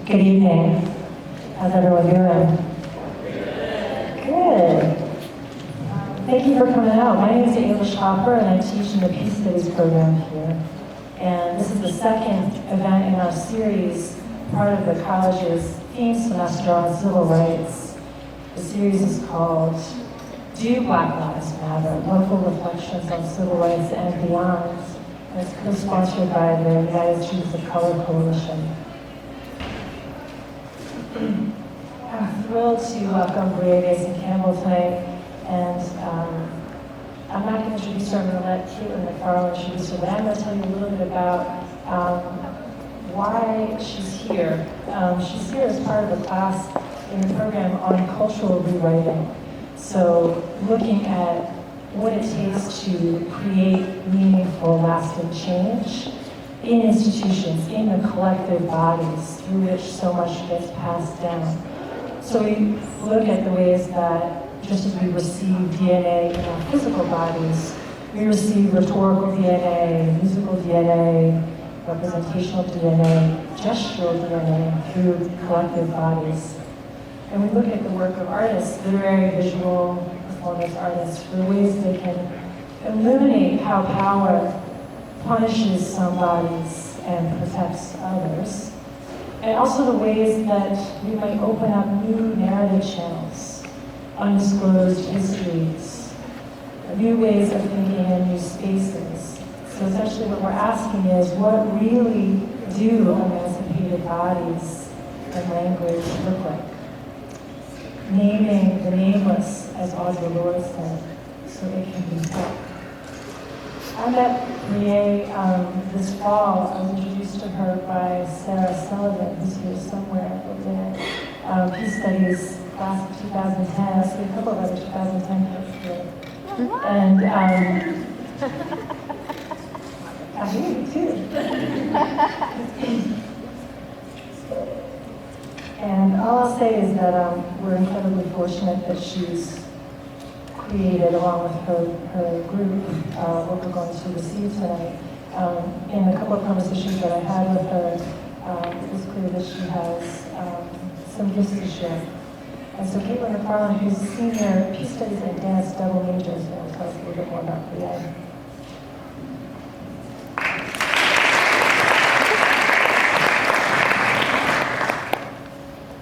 Good evening. How's everyone doing? Good. Thank you for coming out. My name is Ayla Schopper, and I teach in the Peace Studies program here. And this is the second event in our series, part of the college's theme semester on civil rights. The series is called Do Black Lives Matter? Local Reflections on Civil Rights and Beyond. And it's co-sponsored by the United Students of Color Coalition. I'm thrilled to welcome Breai Mason-Campbell tonight, and I'm not going to introduce her. I'm going to let Caitlin McFarland introduce her, but I'm going to tell you a little bit about why she's here. She's here as part of a class in the program on cultural rewriting. So looking at what it takes to create meaningful, lasting change in institutions, in the collective bodies through which so much gets passed down. So we look at the ways that just as we receive DNA in our physical bodies, we receive rhetorical DNA, musical DNA, representational DNA, gestural DNA through collective bodies. And we look at the work of artists, literary, visual, performance artists, for ways they can illuminate how power punishes some bodies and protects others. And also the ways that we might open up new narrative channels, undisclosed histories, new ways of thinking in new spaces. So essentially what we're asking is, what really do emancipated bodies and language look like? Naming the nameless, as Audre Lorde said, so it can be felt. I met Breai this fall. I was introduced to her by Sarah Sullivan, who's here somewhere over there. Peace Studies class of 2010. I see a couple of other 2010 kids here. And I hear you too. And all I'll say is that we're incredibly fortunate that she's created, along with her group, what we're going to receive tonight. In a couple of conversations that I had with her, it was clear that she has some gifts to share. And so Caitlin McFarland, who's a senior Peace Studies and Dance double major, is going to tell us a little bit more about Breai.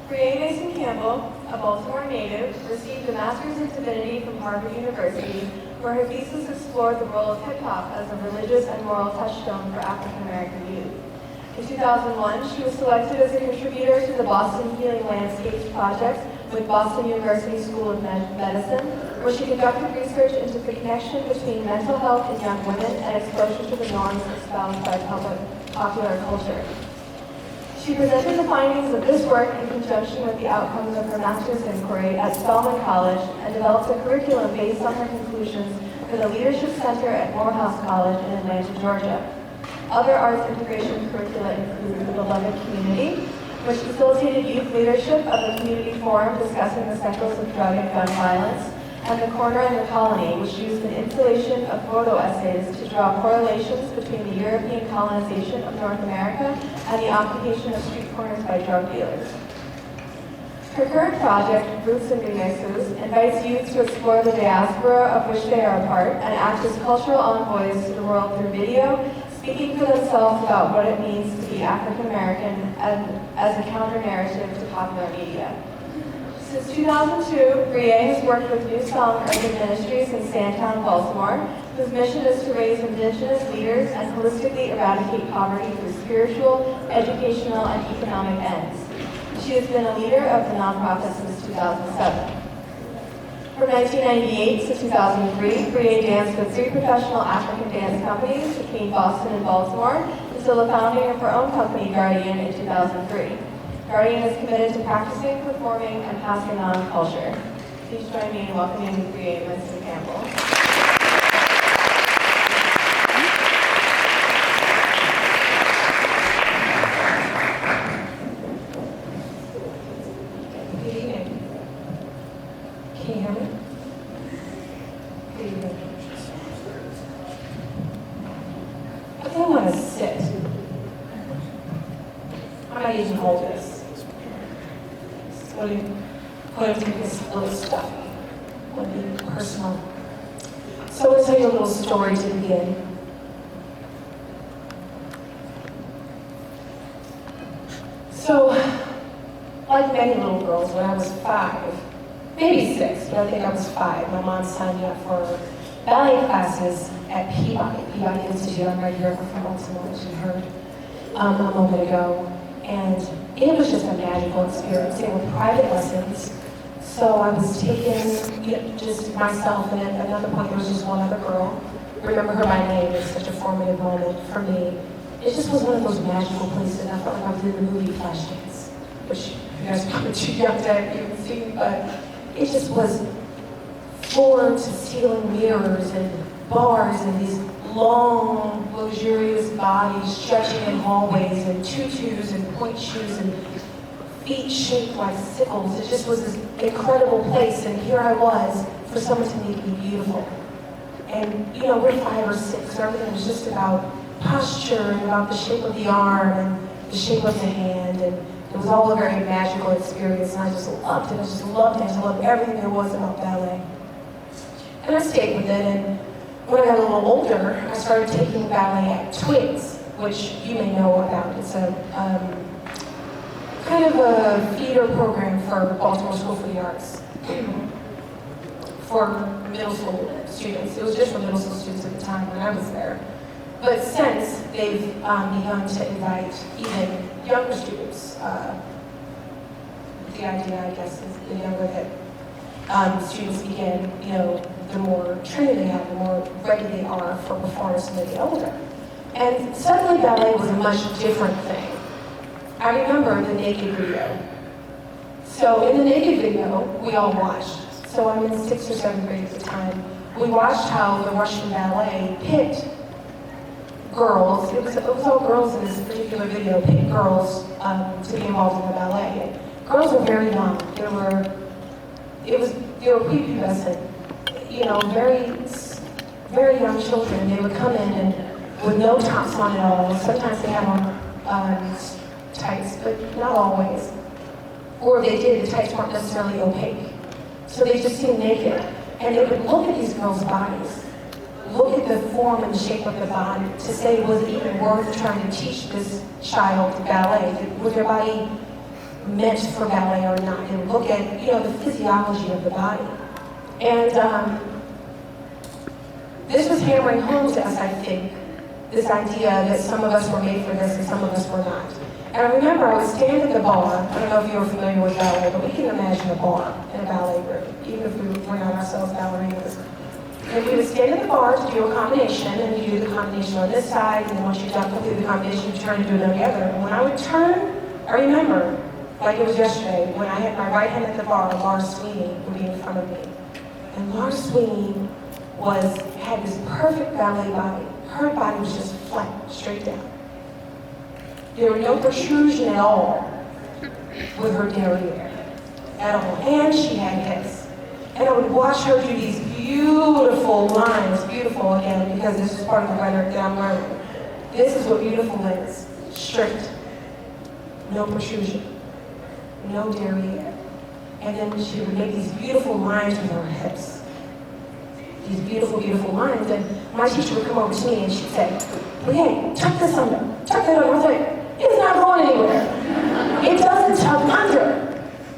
Breai Mason-Campbell, a Baltimore native, received a Master's of Divinity from Harvard University, where her thesis explored the role of hip-hop as a religious and moral touchstone for African-American youth. In 2001, she was selected as a contributor to the Boston Healing Landscapes Project with Boston University School of Medicine, where she conducted research into the connection between mental health in young women and exposure to the norms espoused by popular culture. She presented the findings of this work in conjunction with the outcomes of her master's inquiry at Spelman College and developed a curriculum based on her conclusions for the Leadership Center at Morehouse College in Atlanta, Georgia. Other arts integration curricula include the Beloved Community, which facilitated youth leadership of a community forum discussing the cycles of drug and gun violence, and the Corner and the Colony, which used an installation of photo essays to draw correlations between the European colonization of North America and the occupation of street corners by drug dealers. Her current project, Roots and Remixes, invites youth to explore the diaspora of which they are a part and act as cultural envoys to the world through video, speaking for themselves about what it means to be African American as a counter-narrative to popular media. Since 2002, Breai has worked with New Song Urban Ministries in Sandtown, Baltimore, whose mission is to raise indigenous leaders and holistically eradicate poverty through spiritual, educational, and economic ends. She has been a leader of the nonprofit since 2007. From 1998 to 2003, Breai danced with 3 professional African dance companies between Boston and Baltimore until the founding of her own company, Guardian, in 2003. Guardian is committed to practicing, performing, and passing on culture. Please join me in welcoming Breai Mason-Campbell. Good evening. Can you hear me? Good evening. I think I want to sit. I might even hold this. What do you think is a little stuffy? What do you personal? So I'll tell you a little story to begin. So, like many little girls, when I was 5, maybe 6, but I think I was 5, my mom signed me up for ballet classes at Peabody Institute. I'm right here from Baltimore, as you heard a moment ago. And it was just a magical experience. They were private lessons. So I was taking just myself, and at another point there was just one other girl. Remember her by name. It's such a formative moment for me. It just was one of those magical places. I felt like I was in the movie Flashdance, which you guys are probably too young to even see, but it just was floor-to-ceiling mirrors and bars and these long, luxurious bodies stretching in hallways and tutus and point shoes and feet shaped like sickles. It just was this incredible place, and here I was for someone to make me beautiful. And we're 5 or 6, so everything was just about posture and about the shape of the arm and the shape of the hand, and it was all a very magical experience, and I just loved it. I just loved it. I loved everything there was about ballet. And I stayed with it, and when I got a little older, I started taking ballet at Twigs, which you may know about. It's a kind of a feeder program for Baltimore School for the Arts for middle school students. It was just for middle school students at the time when I was there. But since they've begun to invite even younger students, the idea, I guess, is the younger that students begin, the more training they have, the more ready they are for performance when they get older. And suddenly ballet was a much different thing. I remember the naked video. So in the naked video, we all watched. So I'm in 6th or 7th grade at the time. We watched how the Russian ballet picked girls, it was all girls in this particular video, picked girls to be involved in the ballet. And girls were very young. They were prepubescent, very young children. They would come in and with no tops on at all. Sometimes they had on tights, but not always. Or if they did, the tights weren't necessarily opaque. So they just seemed naked. And they would look at these girls' bodies, look at the form and shape of the body to say, was it even worth trying to teach this child ballet? Was their body meant for ballet or not? They would look at, the physiology of the body. And this was hammering home to us, I think, this idea that some of us were made for this and some of us were not. And I remember I would stand at the bar. I don't know if you were familiar with ballet, but we can imagine a bar in a ballet room, even if we were not ourselves ballerinas. And we would stand at the bar to do a combination, and you do the combination on this side, and then once you've done completely the combination, you turn and do it on the other. And when I would turn, I remember, like it was yesterday, when I had my right hand at the bar, Laura Sweeney would be in front of me. And Laura Sweeney had this perfect ballet body. Her body was just flat, straight down. There were no protrusion at all with her derriere, at all. And she had hips. And I would watch her do these beautiful lines, beautiful again, because this is part of the rhetoric that I'm learning. This is what beautiful is, straight, no protrusion, no derriere. And then she would make these beautiful lines with her hips. These beautiful, beautiful lines. And my teacher would come over to me and she'd say, "Hey, tuck this under, tuck that under." I was like, it's not going anywhere. It doesn't tuck under.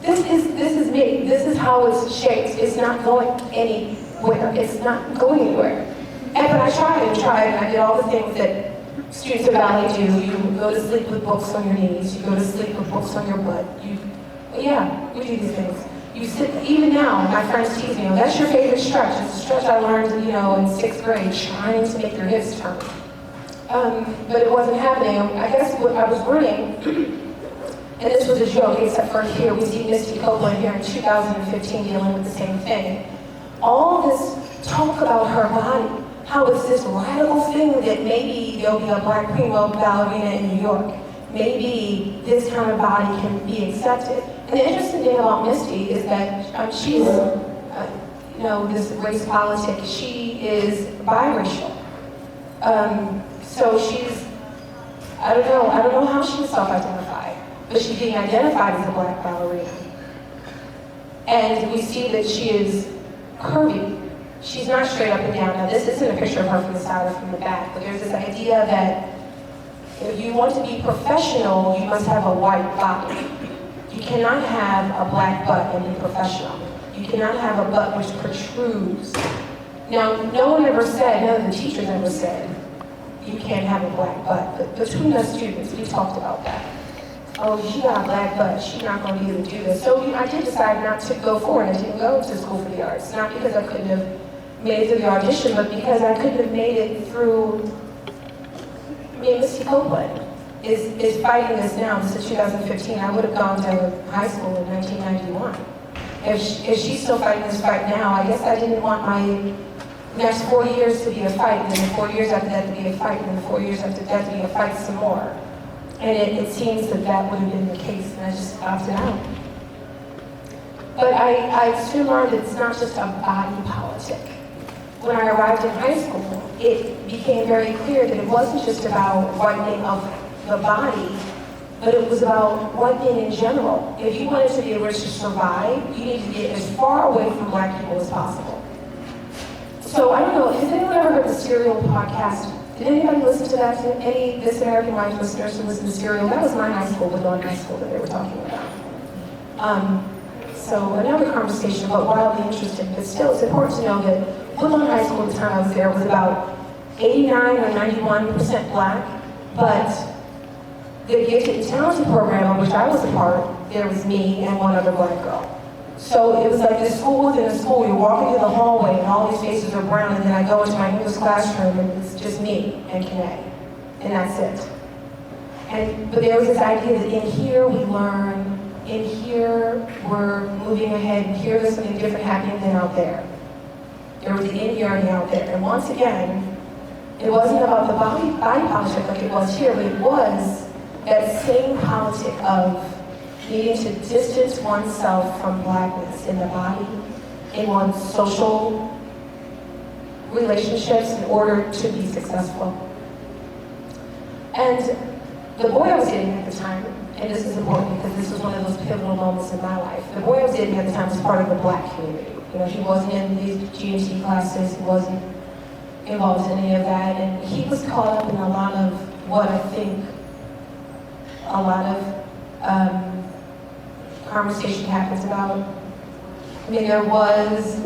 This is me. This is how it's shaped. It's not going anywhere. It's not going anywhere. But I tried and I did all the things that students of ballet do. You go to sleep with books on your knees. You go to sleep with books on your butt. We do these things. You sit, even now, my friends tease me, that's your favorite stretch. It's a stretch I learned, in 6th grade, trying to make your hips turn. But it wasn't happening. I guess what I was learning, and this was a joke, except for here, we see Misty Copeland here in 2015 dealing with the same thing. All this talk about her body, how it's this radical thing that maybe there'll be a black primo ballerina in New York. Maybe this kind of body can be accepted. And the interesting thing about Misty is that she's, this race politic, she is biracial. So she's, I don't know how she would self-identify, but she's being identified as a black ballerina. And we see that she is curvy. She's not straight up and down. Now, this isn't a picture of her from the side or from the back, but there's this idea that if you want to be professional, you must have a white body. You cannot have a black butt and be professional. You cannot have a butt which protrudes. Now, no one ever said, none of the teachers ever said, you can't have a black butt. But between us students, we talked about that. Oh, she got a black butt, she's not going to be able to do this. So I did decide not to go forward. I didn't go to school for the arts. Not because I couldn't have made it through the audition, but because I couldn't have made it through. I mean, Missy Copeland is fighting this now. This is 2015. I would have gone to high school in 1991. If she's still fighting this fight now, I guess I didn't want my next 4 years to be a fight, and then the 4 years after that to be a fight, and then the 4 years after that to be a fight some more. And it seems that that would have been the case, and I just opted out. But I soon learned that it's not just a body politic. When I arrived in high school, it became very clear that it wasn't just about whitening of the body, but it was about whitening in general. If you wanted to be able to survive, you needed to get as far away from black people as possible. So I don't know, has anyone ever heard the Serial podcast? Did anybody listen to that? Any This American Life listeners who listen to Serial? That was my high school, Woodlawn High School, that they were talking about. So another conversation, but wildly interesting. But still, it's important to know that Woodlawn High School at the time I was there was about 89 or 91% black, but the Gifted and Talented program, of which I was a part, there was me and one other black girl. So it was like this school within a school. You're walking through the hallway and all these faces are brown, and then I go into my English classroom and it's just me and Kanae, and that's it. But there was this idea that in here we learn, in here we're moving ahead, and here there's something different happening than out there. There was the in here and the out there. And once again, it wasn't about the body politic like it was here, but it was that same politic of needing to distance oneself from blackness in the body, in one's social relationships in order to be successful. And the boy I was dating at the time, and this is important because this was one of those pivotal moments in my life, the boy I was dating at the time was part of the black community. You know, he wasn't in these G&T classes, he wasn't involved in any of that, and he was caught up in a lot of what I think a lot of conversation happens about. I mean, there was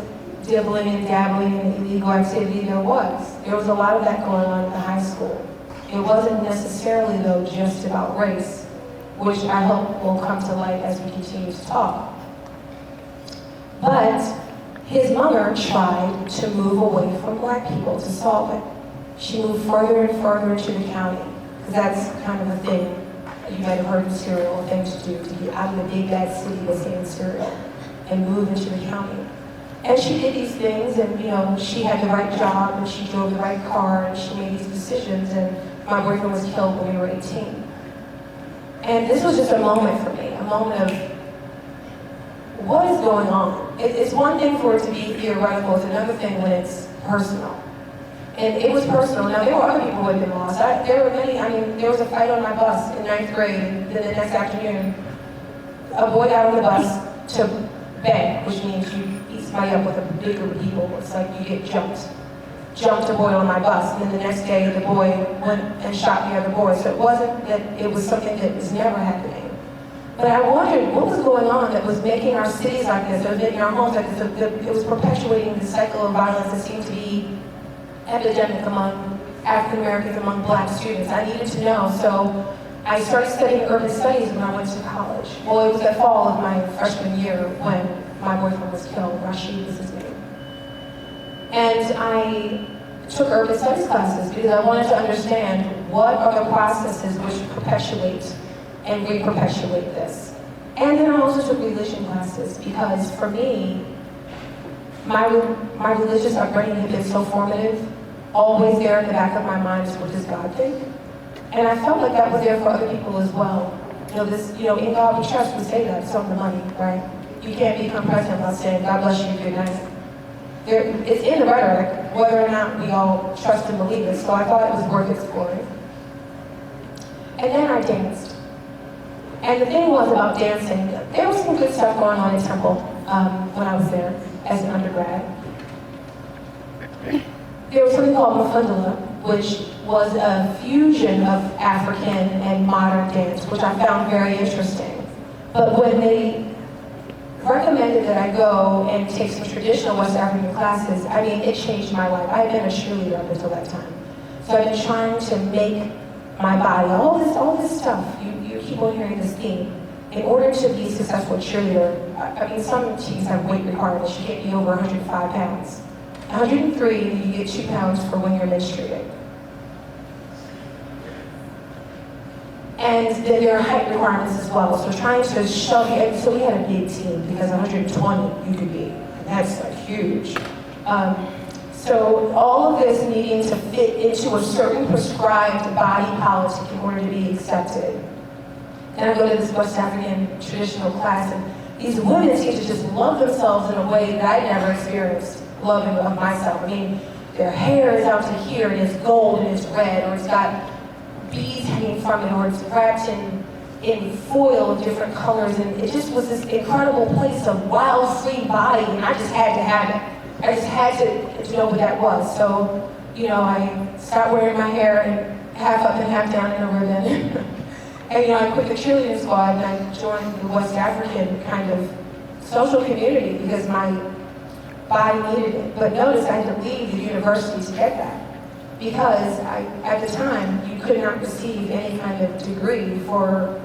dibbling and dabbling in illegal activity, there was a lot of that going on at the high school. It wasn't necessarily, though, just about race, which I hope will come to light as we continue to talk. But his mother tried to move away from black people to solve it. She moved further and further into the county, because that's kind of a thing you might have heard in Serial, a thing to do, to get out of the big bad city that's in Serial and move into the county. And she did these things, and you know, she had the right job, and she drove the right car, and she made these decisions, and my boyfriend was killed when we were 18. And this was just a moment for me, a moment of, what is going on? It's one thing for it to be theoretical, it's another thing when it's personal. And it was personal. Now, there were other people who had been lost. There were many, I mean, there was a fight on my bus in 9th grade, and then the next afternoon, a boy got on the bus to beg, which means you beat somebody up with a big group of people. It's like you get jumped a boy on my bus, and then the next day the boy went and shot the other boy. So it wasn't that it was something that was never happening. But I wondered what was going on that was making our cities like this, or making our homes like this. It was perpetuating the cycle of violence that seemed to be epidemic among African Americans, among black students. I needed to know, so I started studying urban studies when I went to college. Well, it was the fall of my freshman year when my boyfriend was killed. Rashid was his name. And I took urban studies classes because I wanted to understand what are the processes which perpetuate and re-perpetuate this. And then I also took religion classes because for me, my religious upbringing had been so formative. Always there in the back of my mind is what does God think? And I felt like that was there for other people as well. In God we trust, we say that, it's on the money, right? You can't become president without saying, God bless you, good night. It's in the rhetoric, whether or not we all trust and believe it, so I thought it was worth exploring. And then I danced. And the thing was about dancing, there was some good stuff going on in Temple. when I was there as an undergrad. There was something called Mafundala, which was a fusion of African and modern dance, which I found very interesting. But when they recommended that I go and take some traditional West African classes, I mean, it changed my life. I had been a cheerleader up until that time. So I've been trying to make my body, all this stuff, you keep on hearing this theme. In order to be a successful cheerleader, I mean, some teams have weight requirements. You can't be over 105 pounds. 103, you get 2 pounds for when you're menstruating. And then there are height requirements as well. So trying to shove you, and so we had a big team because 120 you could be. And that's like huge. So all of this needing to fit into a certain prescribed body politic in order to be accepted. And I go to this West African traditional class, and these women seem to just love themselves in a way that I never experienced loving of myself. I mean, their hair is out to here, and it's gold, and it's red, or it's got beads hanging from it, or it's wrapped in foil of different colors, and it just was this incredible place of wild, free body, and I just had to have it. I just had to know what that was. So, you know, I stopped wearing my hair and half up and half down in a ribbon. And, you know, I quit the cheerleading squad and I joined the West African kind of social community because my body needed it. But notice I had to leave the university to get that because at the time, you could not receive any kind of degree for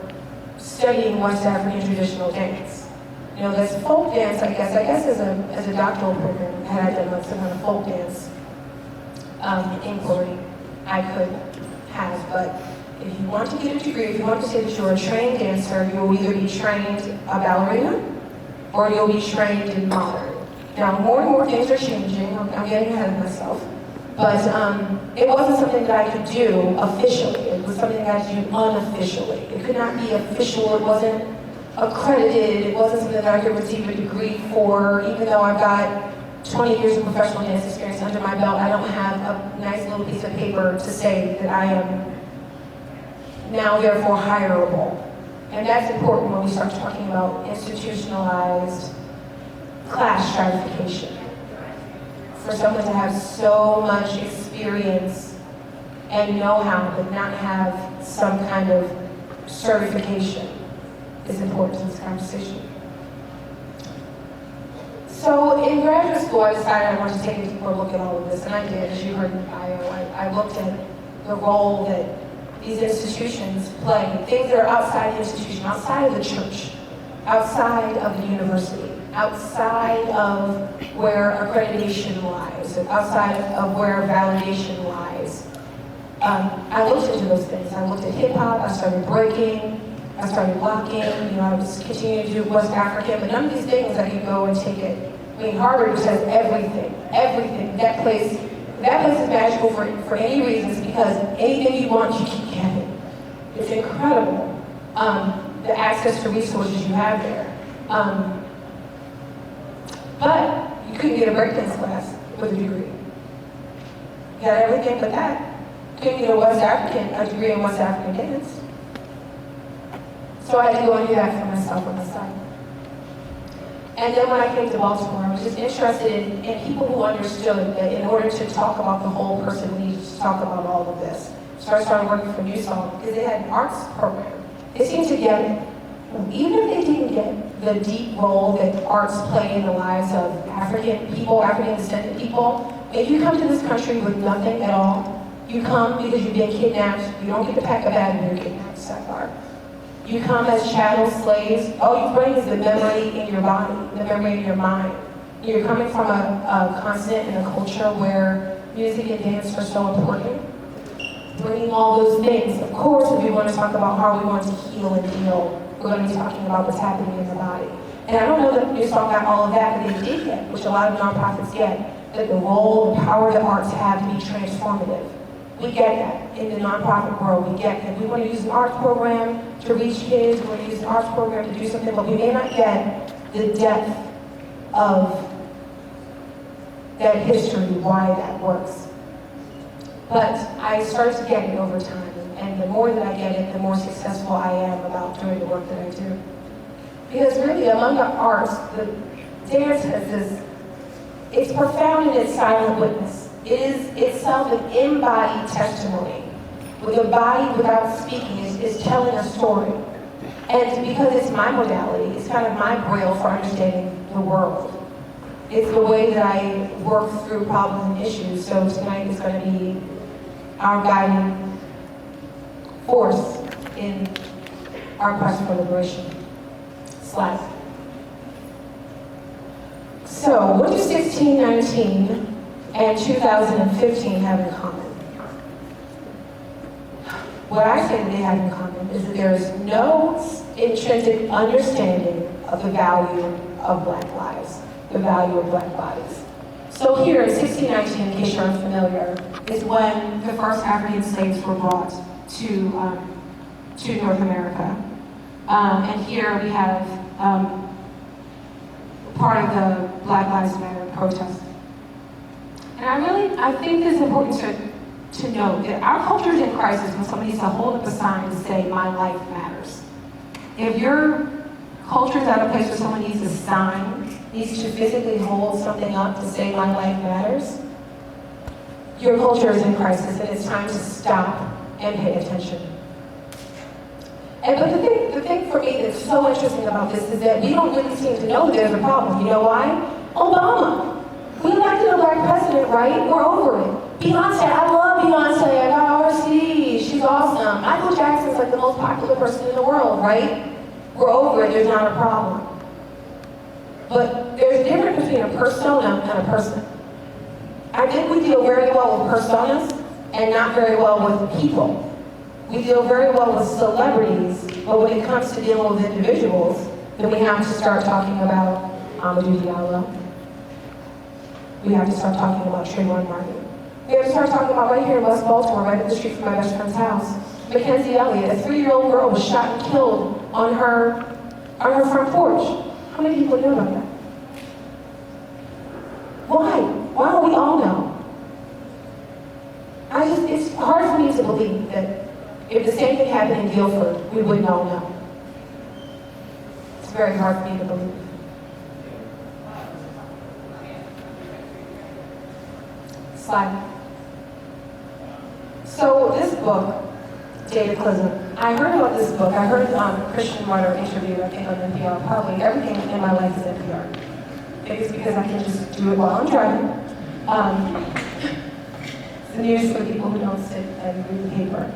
studying West African traditional dance. You know, there's folk dance, I guess as a doctoral program, had I done like some kind of folk dance inquiry, I could have, but if you want to get a degree, if you want to say that you're a trained dancer, you'll either be trained a ballerina or you'll be trained in modern. Now, more and more things are changing. I'm getting ahead of myself. But it wasn't something that I could do officially. It was something that I had to do unofficially. It could not be official. It wasn't accredited. It wasn't something that I could receive a degree for, even though I've got 20 years of professional dance experience under my belt. I don't have a nice little piece of paper to say that I am now therefore hireable. And that's important when we start talking about institutionalized class stratification. For someone to have so much experience and know-how but not have some kind of certification is important to this conversation. So in graduate school, I decided I wanted to take a deeper look at all of this, and I did, as you heard in the bio. I looked at the role that these institutions play, things that are outside the institution, outside of the church, outside of the university, outside of where accreditation lies, outside of where validation lies. I looked into those things. I looked at hip hop, I started breaking, I started locking, you know, I was continuing to do West African, but none of these things I could go and take it. I mean, Harvard just has everything. That place is magical for any reasons because anything you want, you can get it. It's incredible, the access to resources you have there. But you couldn't get a breakdance class with a degree. You got everything but that. You couldn't get a degree in West African dance. So I had to go and do that for myself on the side. And then when I came to Baltimore, I was just interested in people who understood that in order to talk about the whole person, we needed to talk about all of this. So I started working for New Song because they had an arts program. They seemed to get it. Even if they didn't get the deep role that arts play in the lives of African people, African descendant people, if you come to this country with nothing at all, you come because you've been kidnapped, you don't get to pack a bag when you're kidnapped, sidebar. You come as chattel slaves, all you bring is the memory in your body, the memory in your mind. You're coming from a continent and a culture where music and dance are so important. Bringing all those things, of course, if we want to talk about how we want to heal and heal, we're going to be talking about what's happening in the body. And I don't know that New Song got all of that, but they did get, which a lot of nonprofits get, that the role, the power that arts have to be transformative. We get that in the nonprofit world. We get that. We want to use an arts program to reach kids. We want to use an arts program to do something, but we may not get the depth of that history, why that works. But I started to get it over time, and the more that I get it, the more successful I am about doing the work that I do. Because really, among the arts, dance has this, it's profound in its silent witness. It is itself an embodied testimony. With the body without speaking is telling a story. And because it's my modality, it's kind of my braille for understanding the world. It's the way that I work through problems and issues. So tonight is going to be our guiding force in our quest for liberation. Slide. So, what do 1619 and 2015 have in common? What I say that they have in common is that there is no intrinsic understanding of the value of Black lives, the value of Black bodies. So here in 1619, in case you're unfamiliar, is when the first African slaves were brought to North America. And here we have part of the Black Lives Matter protest. And I think it's important to note that our culture is in crisis when somebody needs to hold up a sign and say, my life matters. If your culture is at a place where someone needs a sign, needs to physically hold something up to say my life matters, your culture is in crisis and it's time to stop and pay attention. But the thing for me that's so interesting about this is that we don't really seem to know that there's a problem. You know why? Obama. We elected a Black president, right? We're over it. Beyonce, I love Beyonce. I got RC. She's awesome. Michael Jackson's like the most popular person in the world, right? We're over it. There's not a problem. But there's a difference between a persona and a person. I think we deal very well with personas and not very well with people. We deal very well with celebrities, but when it comes to dealing with individuals, then we have to start talking about Amadou Diallo. We have to start talking about Trayvon Martin. We have to start talking about right here in West Baltimore, right up the street from my best friend's house. Mackenzie Elliott, a 3-year-old girl, was shot and killed on her front porch. How many people know about that? Why? Why don't we all know? It's hard for me to believe that if the same thing happened in Guilford, we wouldn't all know. It's very hard for me to believe. Slide. So this book, Dataclysm, I heard about this book. I heard Christian Martyr interview, I think, on NPR. Probably everything in my life is NPR. Maybe it's because I can just do it while I'm driving. It's the news for people who don't sit and read the paper.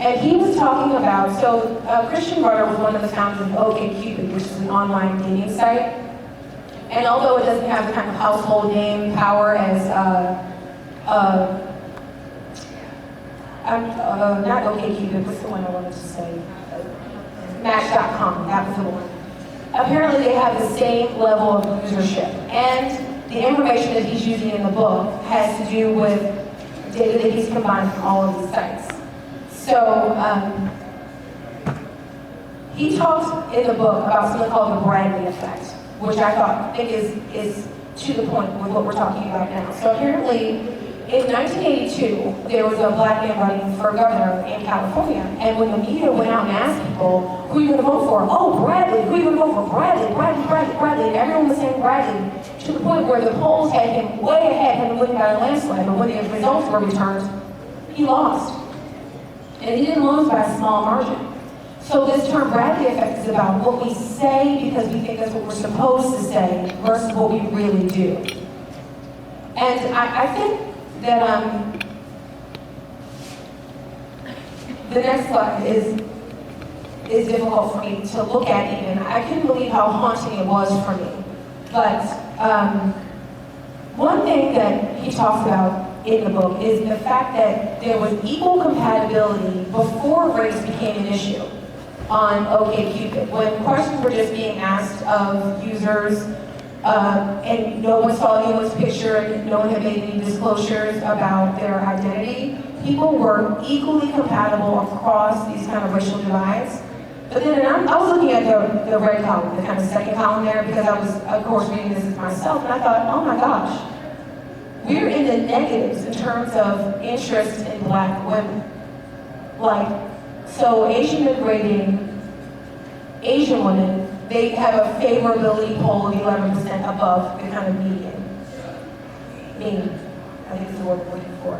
And he was talking about, so Christian Martyr was one of the founders of OkCupid, which is an online dating site. And although it doesn't have the kind of household name power as, not OkCupid, what's the one I wanted to say? Match.com, that was the one. Apparently they have the same level of usership. And the information that he's using in the book has to do with data that he's combined from all of these sites. So he talks in the book about something called the Bradley effect, which I think is to the point with what we're talking about now. So apparently, in 1982, there was a Black man running for governor in California, and when the media went out and asked people, who are you going to vote for? Oh, Bradley. Who are you going to vote for? Bradley. And everyone was saying Bradley, to the point where the polls had him way ahead, had him winning by a landslide, but when the results were returned, he lost. And he didn't lose by a small margin. So this term Bradley effect is about what we say because we think that's what we're supposed to say versus what we really do. And I think that the next slide is difficult for me to look at even. I couldn't believe how haunting it was for me. But one thing that he talks about in the book is the fact that there was equal compatibility before race became an issue on OkCupid. When questions were just being asked of users, and no one saw anyone's picture, and no one had made any disclosures about their identity, people were equally compatible across these kind of racial divides. But then I was looking at the red column, the kind of second column there, because I was, of course, reading this as myself, and I thought, oh my gosh, we're in the negatives in terms of interest in Black women. Like, so Asian migrating Asian women, they have a favorability poll of 11% above the kind of median. Mean, I think is the word I'm looking for.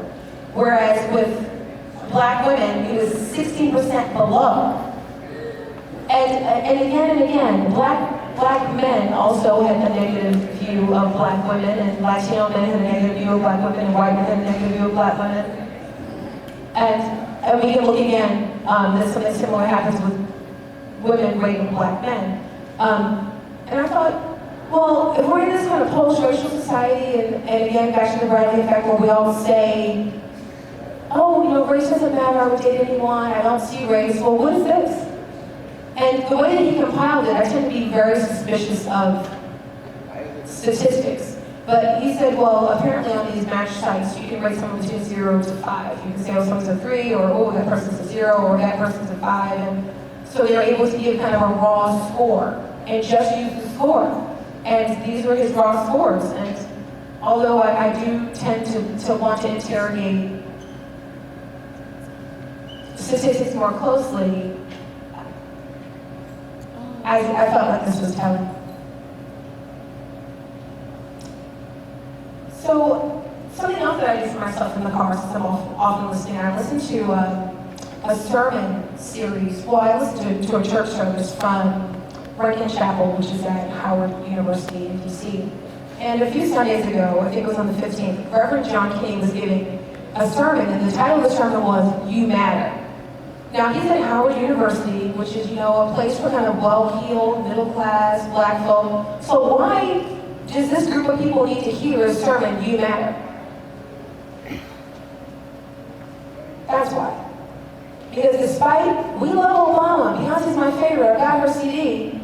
Whereas with black women, it was 16% below. And again, black men also had a negative view of black women, and Latino men had a negative view of black women, and white men had a negative view of black women. And we can look again, that something similar happens with women rating black men. And I thought, well, if we're in this kind of post-racial society, and again, back to the Breai effect, where we all say, oh, race doesn't matter, I would date anyone, I don't see race, well, what is this? And the way that he compiled it, I tend to be very suspicious of statistics. But he said, well, apparently on these match sites, you can rate someone between 0 to 5. You can say, oh, someone's a 3, or oh, that person's a 0, or that person's a 5. And so they're able to give kind of a raw score and just use the score. And these were his raw scores. And although I do tend to want to interrogate statistics more closely, I felt like this was telling. So, something else that I do for myself in the car, since I'm often listening, I listen to a sermon series. Well, I listen to a church service from Rankin Chapel, which is at Howard University in DC. And a few Sundays ago, I think it was on the 15th, Reverend John King was giving a sermon, and the title of the sermon was, You Matter. Now, he's at Howard University, which is, a place for kind of well-heeled, middle-class, black folk. So why does this group of people need to hear a sermon, You Matter? That's why. Because despite, we love Obama, Beyonce's my favorite, I got her CD,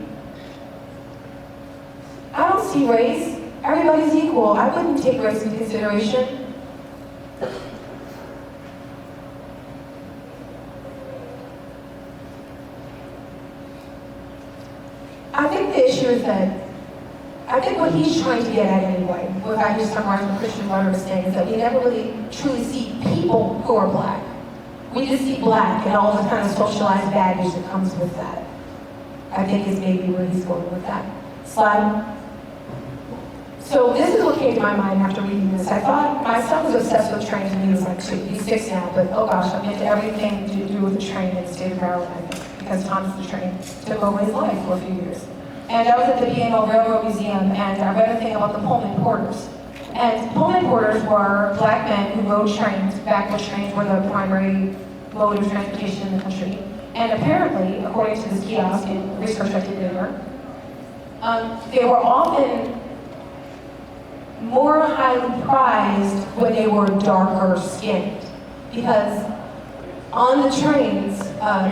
I don't see race. Everybody's equal. I wouldn't take race into consideration. I think the issue is that, I think what he's trying to get at anyway, if I just summarize what Christian writer is saying, is that we never really truly see people who are black. We just see black and all the kind of socialized baggage that comes with that. I think is maybe where he's going with that. Slide. So this is what came to my mind after reading this. I thought my son was obsessed with trains when he was like 2. He's 6 now, but oh gosh, I'm into everything to do with the train in the state of Maryland, I think, because Thomas the Train took over his life for a few years. And I was at the B&O Railroad Museum, and I read a thing about the Pullman porters. And Pullman porters were black men who rode trains back when trains were the primary mode of transportation in the country. And apparently, according to this kiosk and research I did later, they were often more highly prized when they were darker skinned. Because on the trains,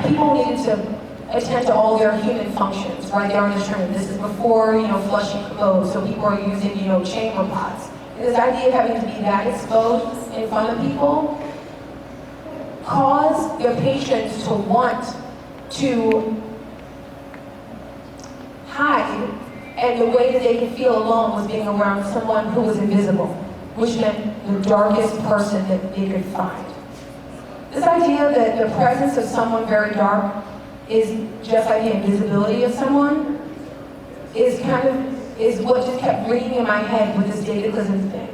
people needed to attend to all their human functions right there on the train. This is before, flushing commodes, so people are using, chamber pots. And this idea of having to be that exposed in front of people caused their patrons to want to hide, and the way that they could feel alone was being around someone who was invisible, which meant the darkest person that they could find. This idea that the presence of someone very dark is just like the invisibility of someone is what just kept ringing in my head with this dataclysm thing.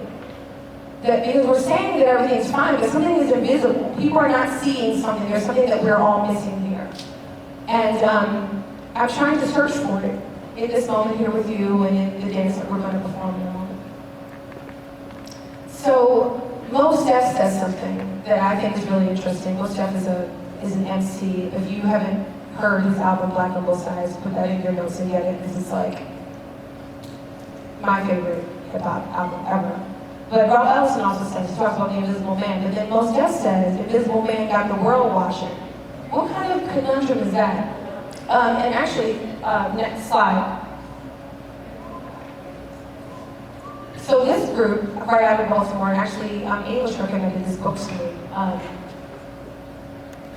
That because we're saying that everything's fine, but something is invisible. People are not seeing something. There's something that we're all missing here. And I'm trying to search for it in this moment here with you and in the dance that we're going to perform in a moment. So, Mos Def says something that I think is really interesting. Mos Def is an MC. If you haven't heard his album Black on Both Sides, put that in your notes and get it, because it's like my favorite hip-hop album ever. But Rob Ellison also says, he talks about the Invisible Man, but then Mos Def says, Invisible Man got the world watching. What kind of conundrum is that? And actually, next slide. So this group, right out of Baltimore, and actually English recommended this book to me.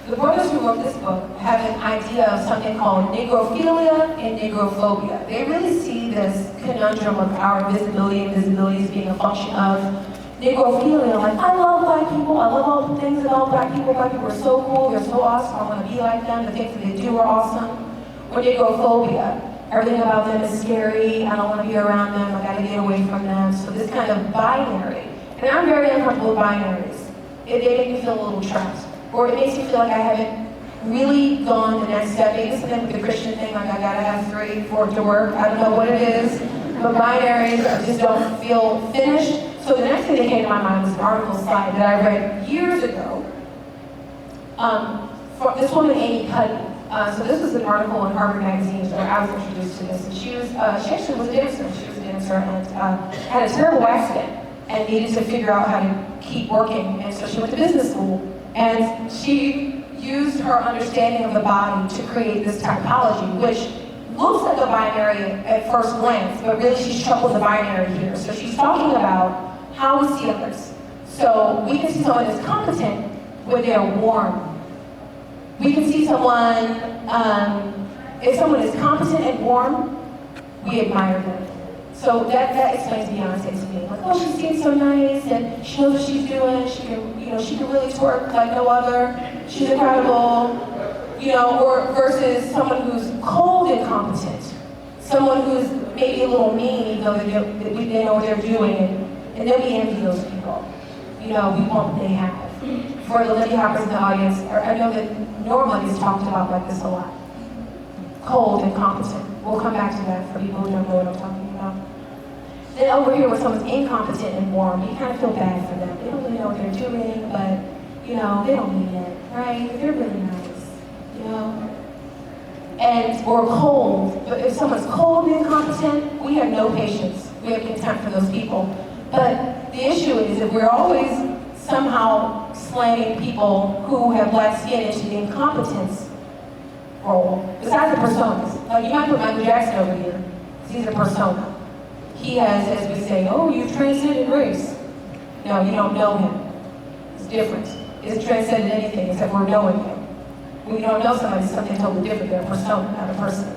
The brothers who wrote this book have an idea of something called negrophilia and negrophobia. They really see this conundrum of our visibility and visibility as being a function of negrophilia. Like, I love black people, I love all the things about black people. Black people are so cool, they're so awesome, I want to be like them, the things that they do are awesome. Or negrophobia, Everything about them is scary. I don't want to be around them. I got to get away from them. So this kind of binary. And I'm very uncomfortable with binaries. They make me feel a little trapped. Or it makes me feel like I haven't really gone the next step. Maybe something with the Christian thing, like I gotta have 3 for it to work. I don't know what it is. But binaries, I just don't feel finished. So the next thing that came to my mind was an article slide that I read years ago. From this woman, Amy Cuddy. So this was an article in Harvard Magazine where I was introduced to this. And she actually was a dancer. She was a dancer and had a terrible accident and needed to figure out how to keep working. And so she went to business school. And she used her understanding of the body to create this typology, which looks like a binary at first glance, but really she's troubled the binary here. So she's talking about how we see others. So we can see someone as competent when they're warm. We can see someone, if someone is competent and warm, we admire them. So that explains Beyonce to me. Like, oh, she seems so nice, and she knows what she's doing. She can really twerk like no other. She's incredible, or versus someone who's cold and competent, someone who's maybe a little mean, though they know what they're doing, and then we envy those people. We want what they have. For the Lindy Hoppers in the audience, I know that Norma is talked about like this a lot. Cold and competent. We'll come back to that for people who don't know what I'm talking about. Then over here, when someone's incompetent and warm, you kind of feel bad for them. They don't really know what they're doing, but, they don't mean it, right? They're really nice, or cold. But if someone's cold and incompetent, we have no patience. We have contempt for those people. But the issue is that we're always somehow slanting people who have black skin into the incompetence role, besides the personas. Like, you might put Michael Jackson over here, because he's a persona. He has, as we say, oh, you've transcended race. No, you don't know him. It's different. It's transcended anything except we're knowing him. When you don't know somebody, it's something totally different. They're a persona, not a person.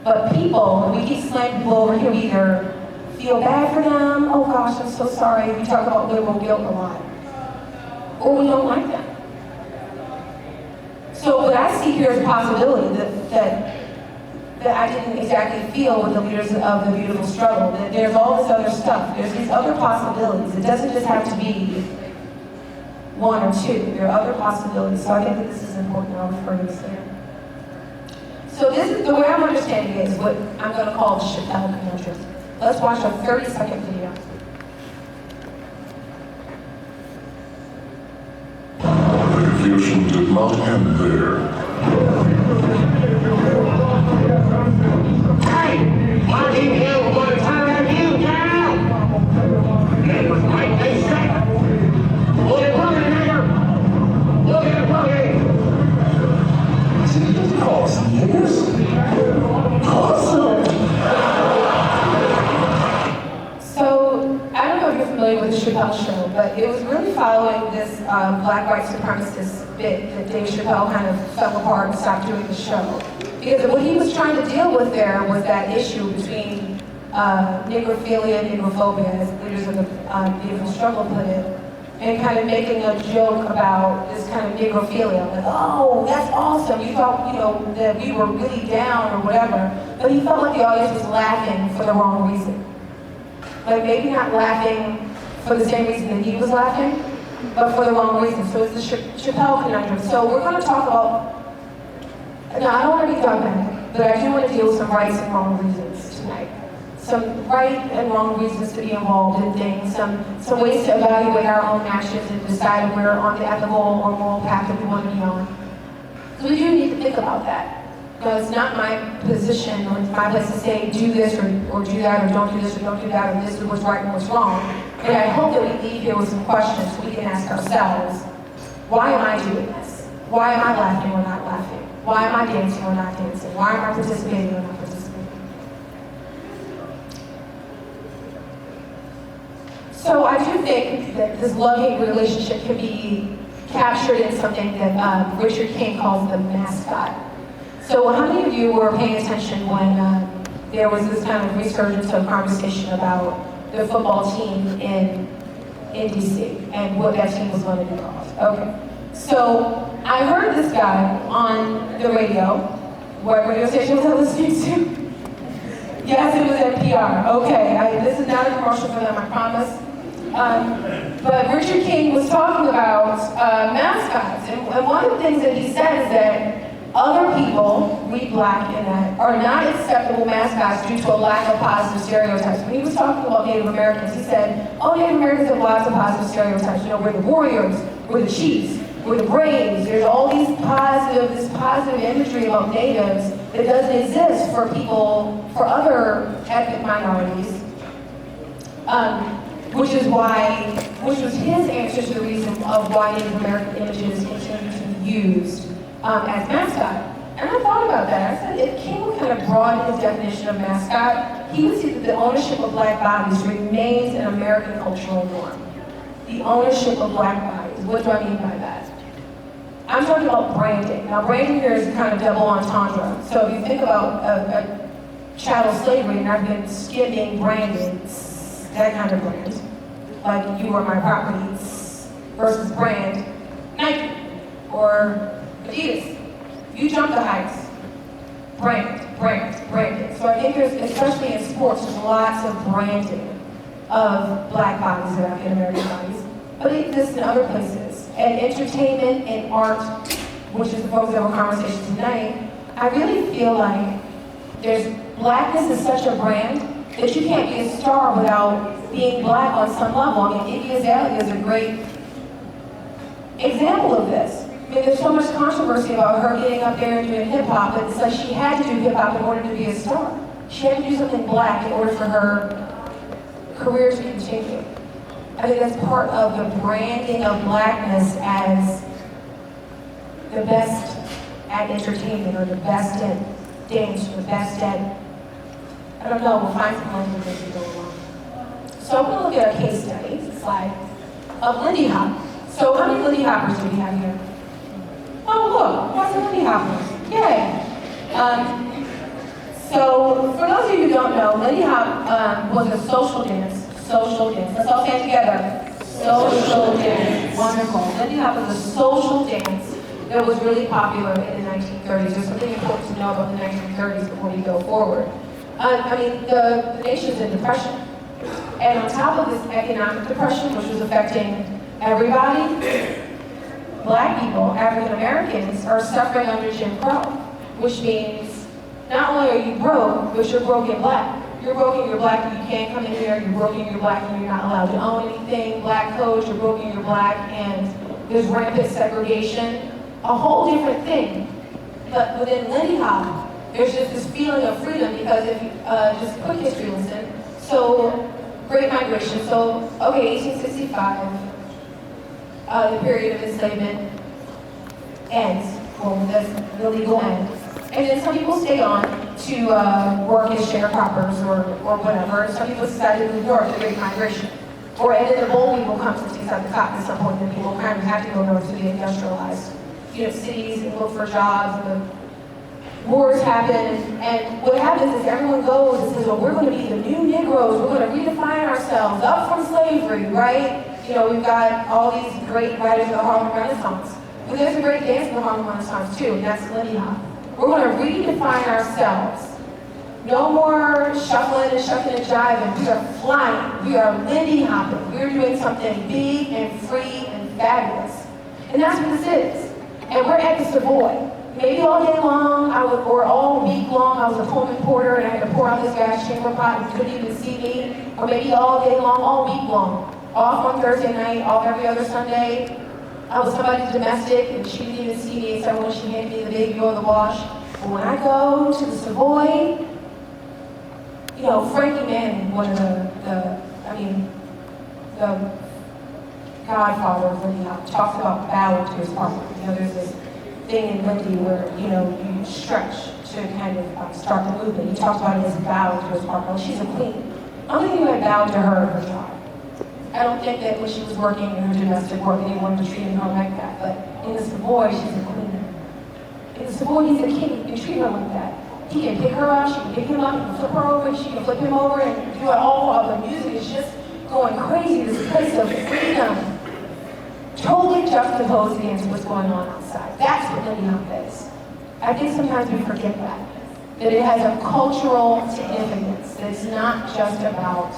But people, we keep slanting people over here, we either feel bad for them, oh gosh, I'm so sorry. We talk about liberal guilt a lot. Or we don't like them. So what I see here is a possibility that I didn't exactly feel with the leaders of the beautiful struggle, that there's all this other stuff. There's these other possibilities. It doesn't just have to be 1 or 2. There are other possibilities. So I think that this is important. I'll refer to this later. So this is the way I'm understanding it is what I'm going to call the Chappelle conundrum. Let's watch a 30-second video. The confusion did not end there. Hey, why didn't you want to turn you down? It was like they said. Look at boogie, nigger. Look at the boogie. Did you call us niggers? Awesome. So, I don't know if you're familiar with the Chappelle Show, but it was really following this black white supremacist bit that Dave Chappelle kind of fell apart and stopped doing the show. Because what he was trying to deal with there was that issue between negrophilia and negrophobia, as leaders of the beautiful struggle put it, and kind of making a joke about this kind of negrophilia. Like, oh, that's awesome. You thought, that we were really down or whatever. But he felt like the audience was laughing for the wrong reason. Like, maybe not laughing for the same reason that he was laughing, but for the wrong reason. So it's the Chappelle conundrum. So we're going to talk about, now I don't want to be dogmatic, but I do want to deal with some rights and wrong reasons tonight. Some right and wrong reasons to be involved in things, some ways to evaluate our own actions and decide if we're on the ethical or moral path that we want to be on. So we do need to think about that. It's not my position or it's my place to say do this or do that or don't do this or don't do that or this is what's right and what's wrong. But I hope that we leave here with some questions so we can ask ourselves, why am I doing this? Why am I laughing or not laughing? Why am I dancing or not dancing? Why am I participating or not participating? So I do think that this love-hate relationship can be captured in something that Richard King calls the mascot. So how many of you were paying attention when there was this kind of resurgence of conversation about the football team in DC and what that team was going to be called? Okay. So I heard this guy on the radio, what radio station was I listening to? Yes, it was NPR. Okay, this is not a commercial for them, I promise. But Richard King was talking about mascots, and one of the things that he said is that other people, we black in that, are not acceptable mascots due to a lack of positive stereotypes. When he was talking about Native Americans, he said, oh, Native Americans have lots of positive stereotypes. You know, we're the warriors, we're the chiefs, we're the braves. There's all this positive imagery about natives that doesn't exist for people, for other ethnic minorities. Which was his answer to the reason of why Native American images continue to be used as mascot. And I thought about that. I said, if King would kind of broaden his definition of mascot, he would see that the ownership of black bodies remains an American cultural norm. The ownership of black bodies. What do I mean by that? I'm talking about branding. Now, branding here is kind of double entendre. So if you think about a chattel slavery, and I've been skimming branding, that kind of brand, like you are my property, versus brand, Nike or Adidas. You jump the heights. Branding. So I think there's, especially in sports, there's lots of branding of black bodies and African American bodies, but it exists in other places. And entertainment and art, which is the focus of our conversation tonight, I really feel like blackness is such a brand that you can't be a star without being black on some level. I mean, Iggy Azalea is a great example of this. I mean, there's so much controversy about her getting up there and doing hip-hop, but it's like she had to do hip-hop in order to be a star. She had to do something black in order for her career to continue. I think that's part of the branding of blackness as the best at entertainment, or the best at dance, or the best at, I don't know, we'll find some language as we go along. So I'm gonna look at a case study, slide, of Lindy Hop. So how many Lindy Hoppers do we have here? Oh, look, lots of Lindy Hoppers, yay. So for those of you who don't know, Lindy Hop was a social dance. Let's all say it together. Social dance, wonderful. Lindy Hop was a social dance that was really popular in the 1930s. There's something important to know about the 1930s before we go forward. I mean, the nation's in depression. And on top of this economic depression, which was affecting everybody, black people, African Americans, are suffering under Jim Crow, which means not only are you broke, but you're broke and black. You're broke and you're black and you can't come in here, you're broke and you're black and you're not allowed to own anything, black codes, you're broke and you're black, and there's rampant segregation, a whole different thing. But within Lindy Hop, there's just this feeling of freedom, because if you, just a quick history lesson, so Great Migration, so, okay, 1865, the period of enslavement ends, well, the legal end. And then some people stay on to work as sharecroppers or whatever. Some people decided to move north, the Great Migration. And then the boll weevil comes and takes out the cotton at some point, and people kind of have to go north to be industrialized. You know, cities and look for jobs, and the wars happen, and what happens is everyone goes and says, well, we're going to be the new Negroes, we're going to redefine ourselves, up from slavery, right? You know, we've got all these great writers of the Harlem Renaissance. But there's a great dance in the Harlem Renaissance too, and that's Lindy Hop. We're going to redefine ourselves. No more shuffling and jiving. We are flying. We are Lindy hopping. We're doing something big and free and fabulous. And that's what this is. And we're at the Savoy. Maybe all day long, or all week long, I was a Pullman porter and I had to pour out this guy's chamber pot and couldn't even see me. Or maybe all day long, all week long. Off on Thursday night, off every other Sunday. I was somebody's domestic and she didn't even see me except when she handed me the baby or the wash. But when I go to the Savoy, you know, Frankie Manning, one of the godfather of Lindy Hop, talks about bowing to his partner. You know, there's this thing in Lindy where, you know, you stretch to kind of start the movement. He talks about it as bowing to his partner. She's a queen. I don't think anyone bowed to her in her job. I don't think that when she was working in her domestic work, anyone was treating her like that. But in the Savoy, she's a queen. In the Savoy, he's a king. You can treat her like that. He can pick her up, she can pick him up, he can flip her over, she can flip him over, and do it all of the music is just going crazy. This place of freedom. Totally juxtaposed against what's going on outside. That's what Lindy Hop is. I think sometimes we forget that it has a cultural significance. not just about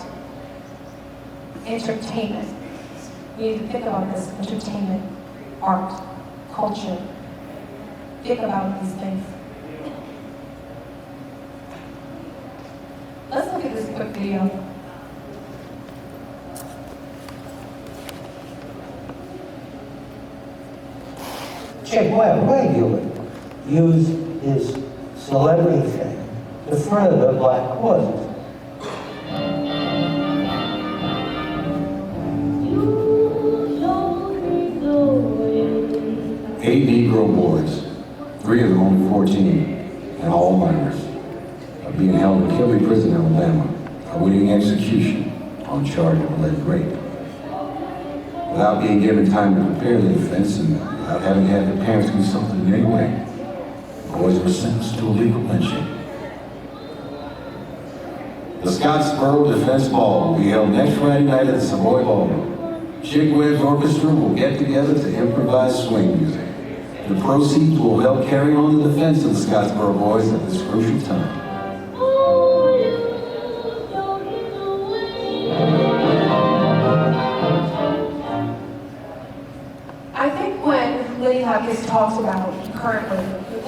entertainment. We need to think about this: entertainment, art, culture. Think about these things. Let's look at this quick video. Chick Webb regularly used his celebrity fame to further black causes. Eight Negro boys, 3 of them only 14, and all minors, are being held in Kilby Prison, Alabama, awaiting execution on charge of alleged rape. Without being given time to prepare the defense and without having had their parents consulted in any way, the boys were sentenced to illegal lynching. The Scottsboro Defense Ball will be held next Friday night at the Savoy Ballroom. Chick Webb's orchestra will get together to improvise swing music. The proceeds will help carry on the defense of the Scottsboro boys at this crucial time. I think when Lindy Hop gets talked about currently,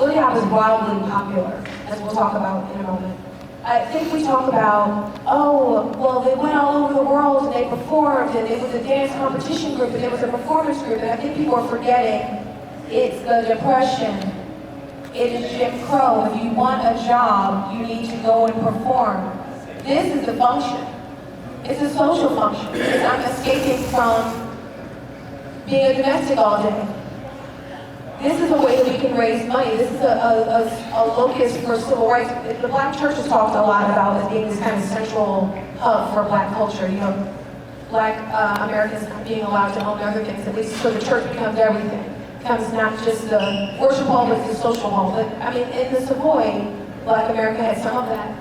Lindy Hop is wildly popular, as we'll talk about in a moment. I think we talk about, oh, well, they went all over the world and they performed, and it was a dance competition group, and it was a performance group, and I think people are forgetting it's the Depression. It is Jim Crow. If you want a job, you need to go and perform. This is the function. It's a social function. It's I'm escaping from being a domestic all day. This is a way that we can raise money. This is a locus for civil rights. The Black church has talked a lot about it being this kind of central hub for Black culture. You know, Black Americans not being allowed to own other things, at least so the church becomes everything. It becomes not just the worship hall, but the social hall. But I mean, in the Savoy, Black America had some of that.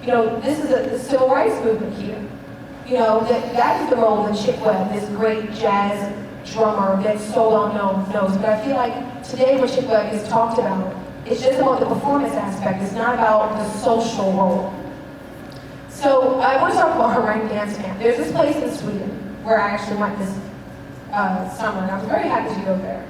You know, this is the civil rights movement here. You know, that is the role that Chick Webb, this great jazz drummer that's so well knows. But I feel like today when Chick Webb is talked about, it's just about the performance aspect. It's not about the social role. So I want to talk about Harangue Dance Camp. There's this place in Sweden where I actually went this summer, and I was very happy to go there.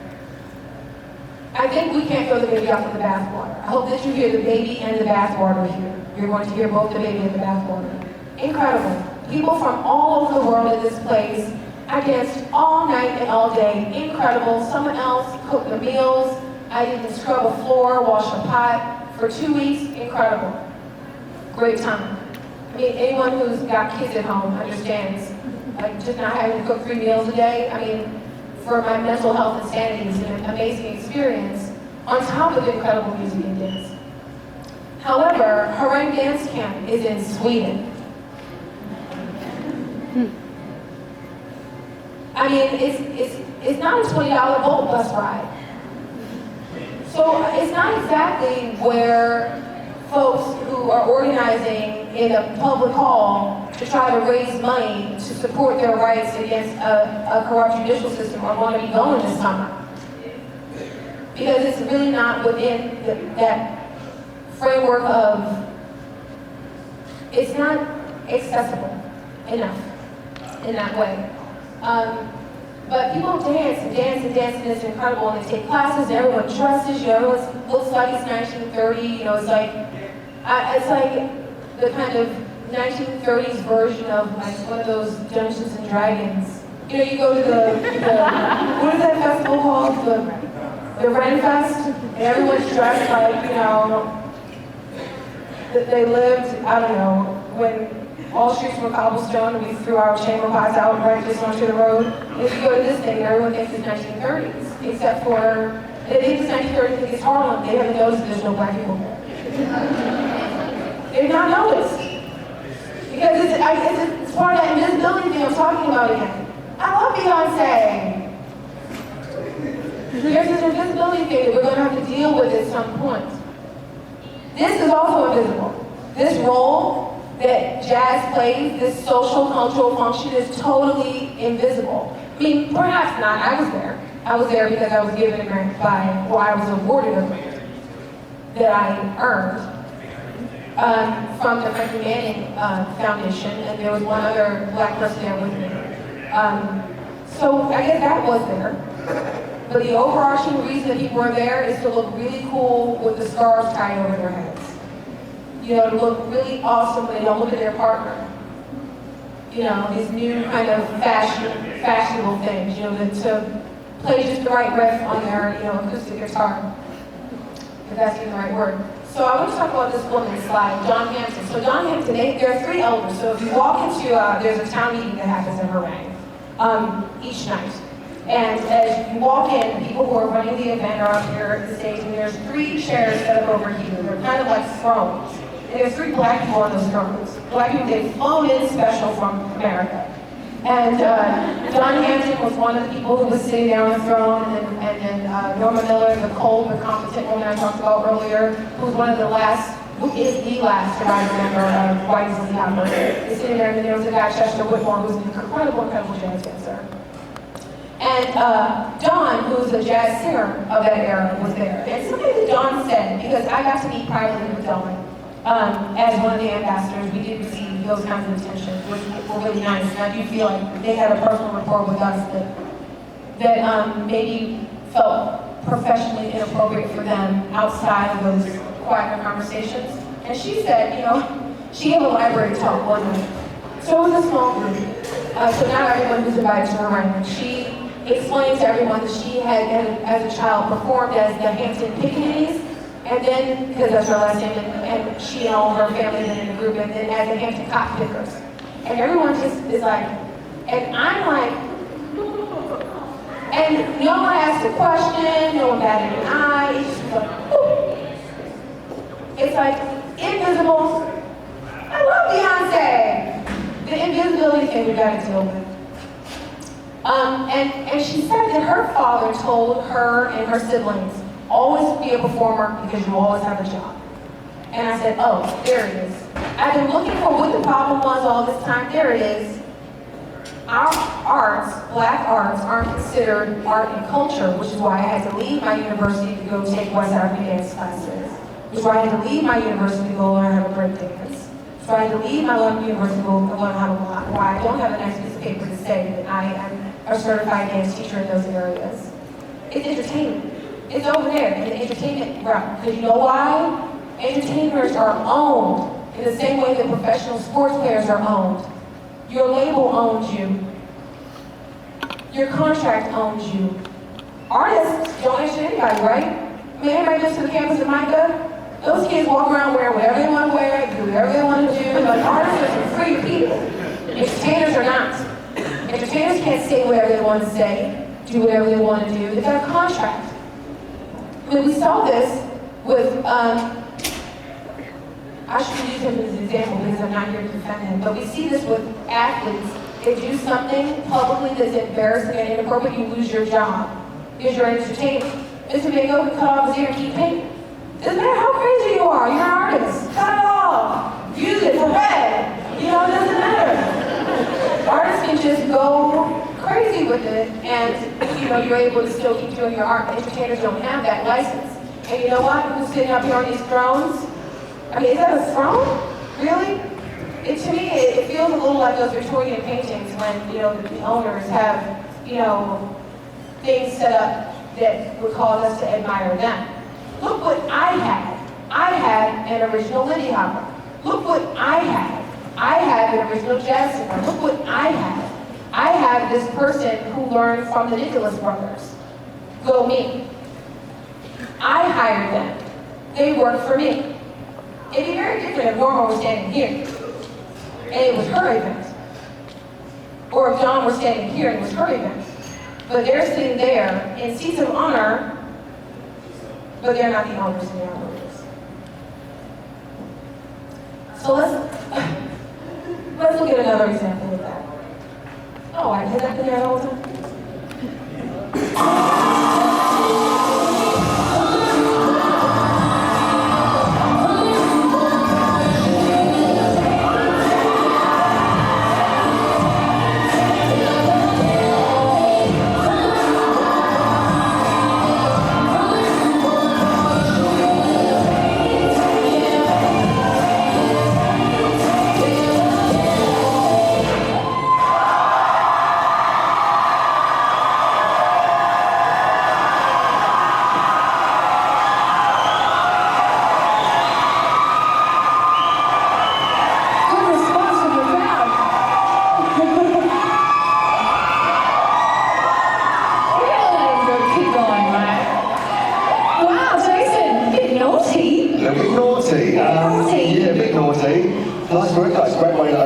I think we can't throw the baby out with the bathwater. I hope that you hear the baby and the bathwater here. You're going to hear both the baby and the bathwater. Incredible. People from all over the world in this place. I danced all night and all day. Incredible. Someone else cooked the meals. I didn't scrub a floor, wash a pot for 2 weeks. Incredible. Great time. I mean, anyone who's got kids at home understands. Like, just not having to cook 3 meals a day. I mean, for my mental health and sanity, it's an amazing experience on top of incredible music and dance. However, Harangue Dance Camp is in Sweden. I mean, it's not a $20 Bolt bus ride. So it's not exactly where folks who are organizing in a public hall to try to raise money to support their rights against a corrupt judicial system are going to be going this summer. Because it's really not within that framework of, it's not accessible enough in that way. But people dance and dance and dance, and it's incredible. And they take classes, and everyone dresses, you know, everyone looks like it's 1930. You know, it's like the kind of 1930s version of like one of those Dungeons and Dragons. You know, you go to the what is that festival called? The Ren Fest, and everyone's dressed like, you know, that they lived, I don't know, when all streets were cobblestone and we threw our chamber pots out right just onto the road. And if you go to this thing, everyone thinks it's 1930s, except for, they think it's 1930s, they think it's Harlem. They haven't noticed there's no Black people there. They've not noticed. Because it's part of that invisibility thing I'm talking about again. I love Beyonce. There's this invisibility thing that we're going to have to deal with at some point. This is also invisible. This role that jazz plays, this social cultural function, is totally invisible. I mean, perhaps not. I was there. I was there because I was given a grant I was awarded a grant that I earned. from the Franklin Manning Foundation, and there was one other black person there with me. So I guess that was there. But the overarching reason that people were there is to look really cool with the scarves tied over their heads. You know, to look really awesome when they don't look at their partner. You know, these new kind of fashionable things, you know, to play just the right riff on their, you know, acoustic guitar, if that's even the right word. So I want to talk about this woman's slide, John Hampton. So John Hampton, there are 3 elders. So if you walk into, there's a town meeting that happens in Harangue each night. And as you walk in, people who are running the event are up here at the stage, and there's 3 chairs set up over here. They're kind of like thrones. And there's 3 black people on those thrones. Black people, they've flown in special from America. And John Hampton was one of the people who was sitting there on the throne, and then Norma Miller, the cold but competent woman I talked about earlier, who was one of the last, who is the last that I remember of white as Hopper, is sitting there, and then there was a guy, Chester Whitmore, who's an incredible jazz dancer. And Don, who's a jazz singer of that era, was there. And something that Don said, because I got to meet privately with Don, as one of the ambassadors, we did receive those kinds of attention, which were really nice. And I do feel like they had a personal rapport with us that maybe felt professionally inappropriate for them outside of those quieter conversations. And she said, you know, she gave a library talk one night. So it was a small group. So not everyone was invited to her round. She explained to everyone that she had, as a child, performed as the Hampton Pickaninnies. And then, because that's her last name, and she and all her family then in the group, and then as the Hampton Cop Pickers. And everyone just is like, and I'm like, and no one asked a question, no one batted an eye, it's just like, whoo. It's like, invisible. I love Beyonce. The invisibility thing we gotta deal with. And she said that her father told her and her siblings, always be a performer because you always have a job. And I said, oh, there it is. I've been looking for what the problem was all this time. There it is. Our arts, black arts, aren't considered art and culture, which is why I had to leave my university to go take West African dance classes. Which is why I had to leave my university to go learn how to break dance. So I had to leave my university to go learn how to walk. Why I don't have a nice piece of paper to say that I am a certified dance teacher in those areas. It's entertainment. It's over there in the entertainment realm. Because you know why? Entertainers are owned in the same way that professional sports players are owned. Your label owns you. Your contract owns you. Artists don't answer to anybody, right? I mean, everybody goes to the campus of Micah. Those kids walk around wearing whatever they want to wear, do whatever they want to do. Like, artists are some free people. Entertainers are not. Entertainers can't say whatever they want to say, do whatever they want to do. They've got a contract. I mean, we saw this with, I should use him as an example because I'm not here to defend him, but we see this with athletes. They do something publicly that's embarrassing and inappropriate, you lose your job because you're an entertainer. Mr. Bingo can cut off his ear and keep painting. Doesn't matter how crazy you are, you're an artist. Cut it off. Use it for red. You know, it doesn't matter. Artists can just go crazy with it, and you know, you're able to still keep doing your art. Entertainers don't have that license. And you know what? Who's sitting up here on these thrones? I mean, is that a throne? Really? To me, it feels a little like those Victorian paintings when, you know, the owners have, you know, things set up that would cause us to admire them. Look what I had. I had an original Lindy Hopper. Look what I had. I had an original jazz singer. Look what I had. I have this person who learned from the Nicholas brothers. Go me. I hired them. They worked for me. It'd be very different if Norma was standing here and it was her event. Or if John were standing here and it was her event. But they're sitting there in seats of honor, but they're not the owners and they're owners. So let's look at another example of that. Oh, has that been there all the time?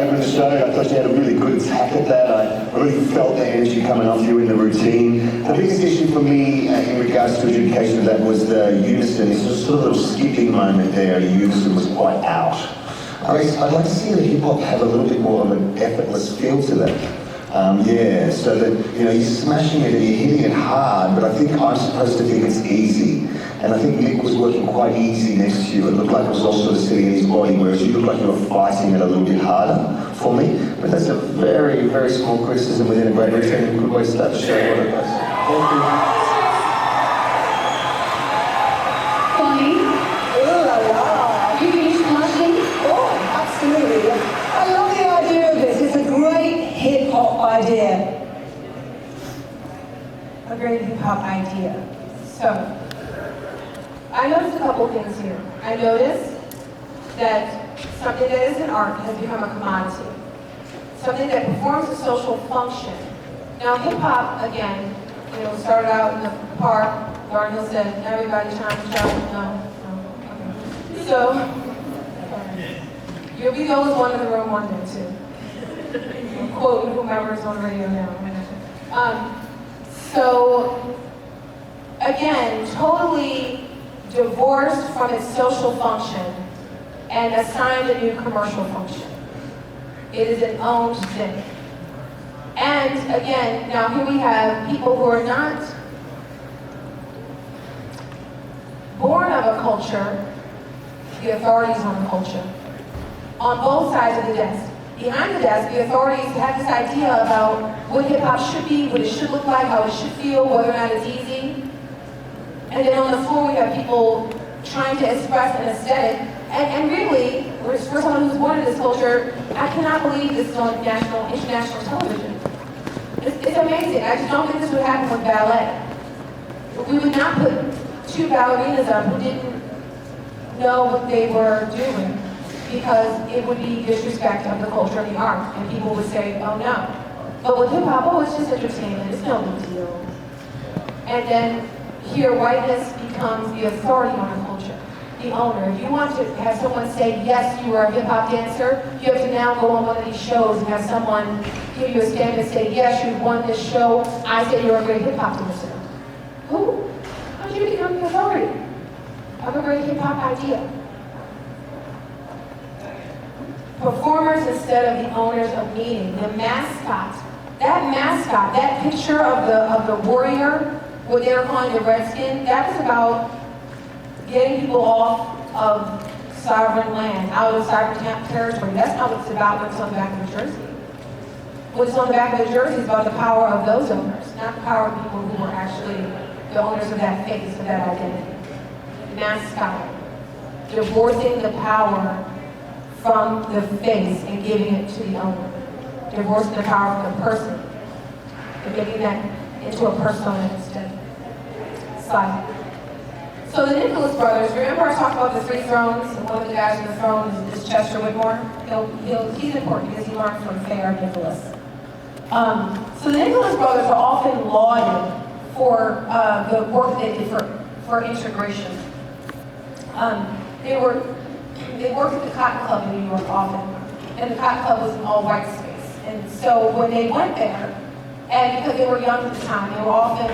over in the show. I thought you had a really good attack at that. I really felt the energy coming off you in the routine. The biggest issue for me in regards to adjudication of that was the unison. It's just a little skipping moment there. Unison was quite out. I'd like to see the hip hop have a little bit more of an effortless feel to that. Yeah, so that, you know, you're smashing it and you're hitting it hard, but I think I'm supposed to think it's easy. And I think Nick was working quite easy next to you. It looked like it was all sort of sitting in his body, whereas you looked like you were fighting it a little bit harder for me. But that's a very, very small criticism within a great routine and a good way to start the show. What it was. Thank you. Bonnie? Ooh la la. You finished blushing? Oh, absolutely. I love the idea of this. It's a great hip-hop idea. A great hip-hop idea. So, I noticed a couple things here. I noticed that something that is an art has become a commodity. Something that performs a social function. Now, hip-hop, again, you know, started out in the park. Garden said, everybody's trying to shout. No, okay. So, you'll be the only one in the room one day, too. I'm quoting whomever's on the radio now. So, again, totally divorced from its social function and assigned a new commercial function. It is an owned thing. And again, now here we have people who are not born of a culture, the authorities on the culture, on both sides of the desk. Behind the desk, the authorities have this idea about what hip-hop should be, what it should look like, how it should feel, whether or not it's easy. And then on the floor, we have people trying to express an aesthetic. And really, for someone who's born in this culture, I cannot believe this is on international television. It's amazing. I just don't think this would happen with ballet. We would not put two ballerinas up who didn't know what they were doing, because it would be disrespect of the culture and the art, and people would say, oh no. But with hip hop, oh, it's just entertainment, it's no big deal. And then here, whiteness becomes the authority on a culture, the owner. If you want to have someone say, yes, you are a hip hop dancer, you have to now go on one of these shows and have someone give you a stamp and say, yes, you've won this show, I say you're a great hip hop dancer. Who? How did you become the authority of a great hip hop idea? Performers instead of the owners of meaning. The mascot, that picture of the warrior, what they were calling the redskin, that was about getting people off of sovereign land, out of sovereign territory. That's not what it's about when it's on the back of the jersey. What's on the back of the jersey is about the power of those owners, not the power of people who were actually the owners of that face, of that identity. Mascot, divorcing the power from the face and giving it to the owner. Divorcing the power from the person and making that into a persona instead. Slide. So the Nicholas brothers, remember I talked about the three thrones, and one of the guys on the throne is Chester Whitmore? He's important because he learned from Fair Nicholas. So the Nicholas brothers are often lauded for the work they did for integration. They worked at the Cotton Club in New York often, and the Cotton Club was an all-white space. And so when they went there, and because they were young at the time, they were often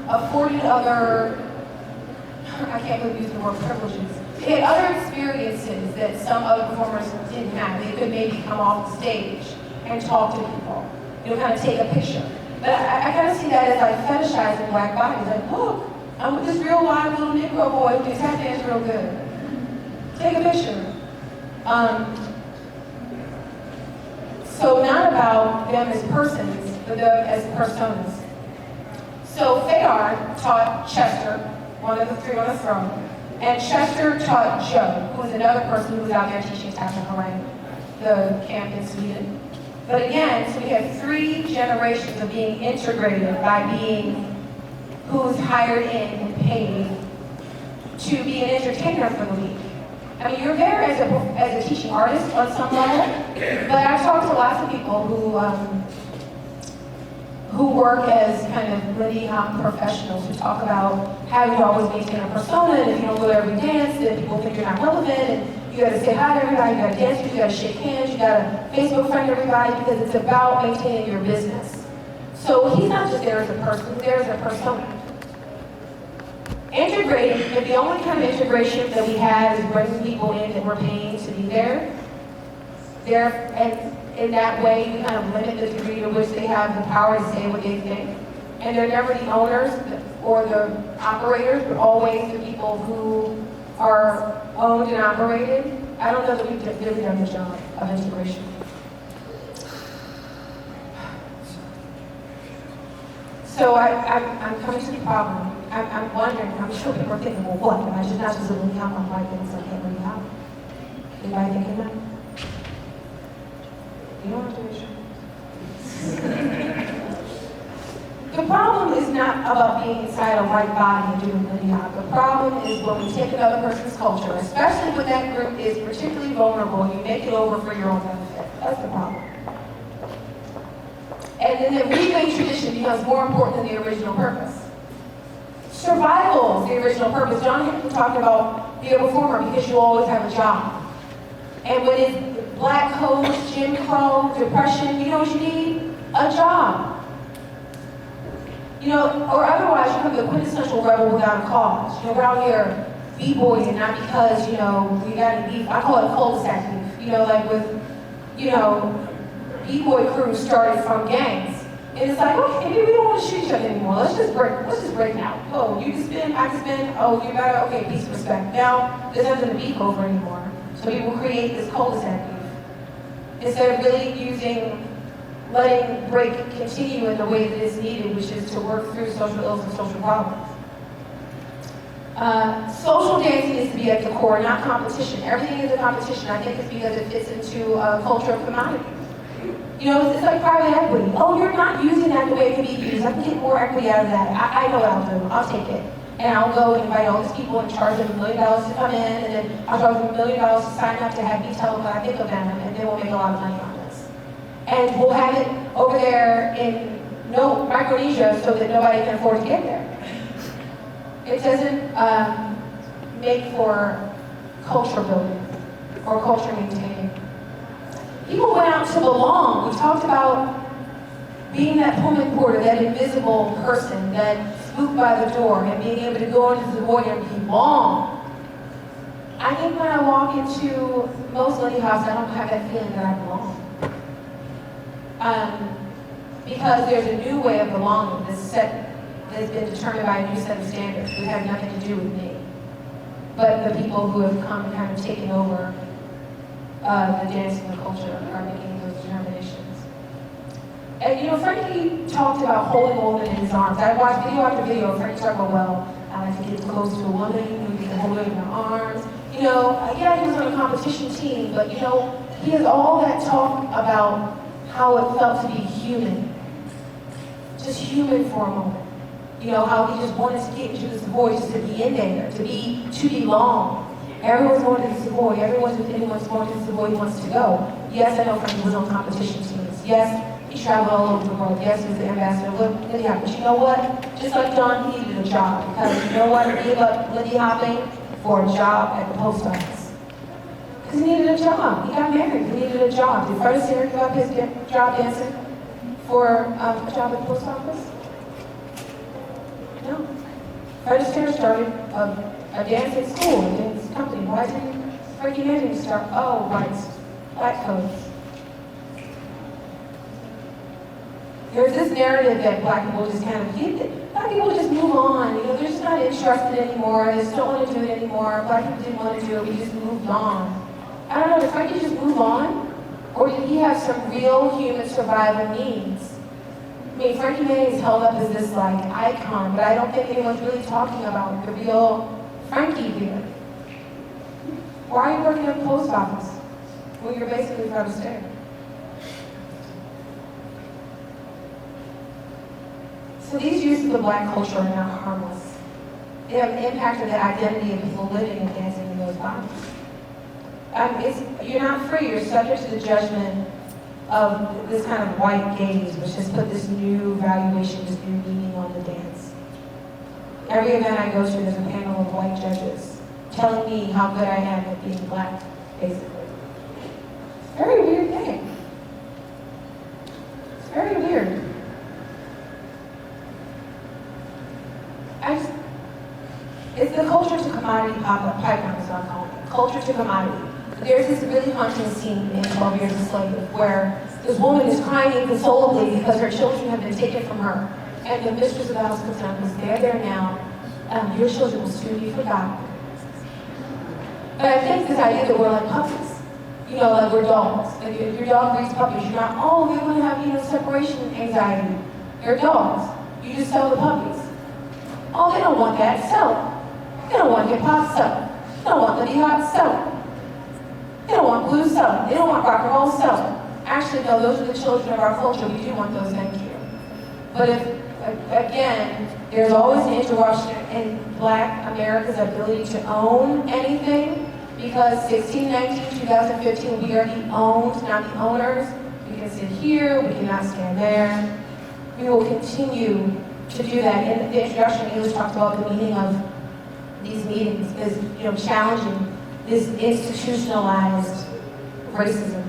afforded other, I can't really use the word privileges. They had other experiences that some other performers didn't have. They could maybe come off the stage and talk to people, you know, kind of take a picture. But I kind of see that as like fetishizing black bodies. Like, look, I'm with this real live little Negro boy who can tap dance real good. Take a picture. So not about them as persons, but them as personas. So Fayard taught Chester, one of the three on the throne, and Chester taught Joe, who was another person who was out there teaching Tapping the camp in Sweden. But again, so we have three generations of being integrated by being who's hired in and paid to be an entertainer for the week. I mean, you're there as a teaching artist on some level, but I've talked to lots of people who work as kind of Lindy Hop professionals who talk about how you always maintain a persona, and if you don't go to every dance, then people think you're not relevant, You gotta say hi to everybody, you gotta dance, you gotta shake hands, you gotta Facebook friend everybody, because it's about maintaining your business. So he's not just there as a person, he's there as a persona. Integrating, if the only kind of integration that we have is bringing people in that we're paying to be there, and in that way, we kind of limit the degree to which they have the power to say what they think. And they're never the owners or the operators, but always the people who are owned and operated. I don't know that we've really done the job of integration. So I'm coming to the problem. I'm wondering, I'm sure people are thinking, well, what? Am I just not just really how I'm white things I can't really help? Anybody thinking that? You don't have to raise your hand. The problem is not about being inside a white body and doing Lindy Hop. The problem is when we take another person's culture, especially when that group is particularly vulnerable, you make it over for your own benefit. That's the problem. And then the remade tradition becomes more important than the original purpose. Survival is the original purpose. John Hickman talked about being a performer because you always have a job. And when it's black codes, Jim Crow, depression, you know what you need? A job. You know, or otherwise you become the quintessential rebel without a cause. You know, we're out here b-boying, not because, you know, we got any beef. I call it cul-de-sac beef. You know, like with, you know, b-boy crews started from gangs. And it's like, okay, maybe we don't want to shoot each other anymore. Let's just break now. Oh, you can spin, I can spin. Oh, you gotta, okay, peace, respect. Now, there's nothing to beef over anymore. So people create this cul-de-sac beef. Instead of really letting break continue in the way that it's needed, which is to work through social ills and social problems. Social dancing needs to be at the core, not competition. Everything is a competition. I think it's because it fits into a culture of commodity. You know, it's like private equity. Oh, you're not using that the way it can be used. I can get more equity out of that. I know what I'll do. I'll take it. And I'll go and invite all these people and charge them $1 million to come in, and then I'll charge them $1 million to sign up to have me tell them what I think of them, and then we'll make a lot of money on this. And we'll have it over there in Micronesia so that nobody can afford to get there. It doesn't make for culture building or culture maintaining. People went out to belong. We talked about being that Pullman porter, that invisible person that spooked by the door and being able to go into the void and belong. I think when I walk into most Lindy Hops, I don't have that feeling that I belong. Because there's a new way of belonging that's been determined by a new set of standards that have nothing to do with me, but the people who have come and kind of taken over the dance and the culture are making those determinations. And you know, Frankie talked about holding a woman in his arms. I watched video after video of Frankie talk about, well, I like to get close to a woman, you can hold her in your arms. You know, yeah, he was on a competition team, but you know, he has all that talk about how it felt to be human. Just human for a moment. You know, how he just wanted to get into the Savoy, just to be in there, to belong. Everyone's going to the Savoy. Anyone's going to the Savoy, he wants to go. Yes, I know Frankie was on competition teams. Yes, he traveled all over the world. Yes, he was the ambassador of Lindy Hop. But you know what? Just like John, he needed a job. Because you know what? He gave up Lindy Hopping for a job at the post office. Because he needed a job. He got married. He needed a job. Did Fred Astaire give up his job dancing for a job at the post office? No. Fred Astaire started a dancing school, a dance company. Why didn't Frankie Manning start? Oh, right. Black codes. There's this narrative that black people just kind of black people just move on. You know, they're just not interested anymore. They just don't want to do it anymore. Black people didn't want to do it. We just moved on. I don't know, did Frankie just move on? Or did he have some real human survival needs? I mean, Frankie Manning is held up as this like icon, but I don't think anyone's really talking about the real Frankie here. Why are you working at the post office when you're basically Fred Astaire? So these uses of the black culture are not harmless. They have impacted the identity of people living and dancing in those bodies. You're not free, you're subject to the judgment of this kind of white gaze, which has put this new valuation, this new meaning on the dance. Every event I go to, there's a panel of white judges telling me how good I am at being black. basically. It's a very weird thing. It's very weird. It's the culture to commodity pipeline, is what I call it. Culture to commodity. There's this really haunting scene in 12 Years a Slave where this woman is crying inconsolably because her children have been taken from her. And the mistress of the house comes down and says, they're there now. Your children will soon be forgotten. But I think this idea that we're like puppies. You know, like we're dogs. Like if your dog breeds puppies, you're not, oh, they're going to have, separation anxiety. They're dogs. You just sell the puppies. Oh, they don't want that. Sell them. They don't want hip hop. Sell them. They don't want Lindy Hop. Sell them. They don't want blues. Sell them. They don't want rock and roll. Sell them. Actually, no, those are the children of our culture. We do want those things here. But if, again, there's always an interruption in Black America's ability to own anything, because 1619, 2015, we are the owned, not the owners. We can sit here, we cannot stand there. We will continue to do that. In the introduction, English talked about the meaning of these meetings is, challenging this institutionalized racism.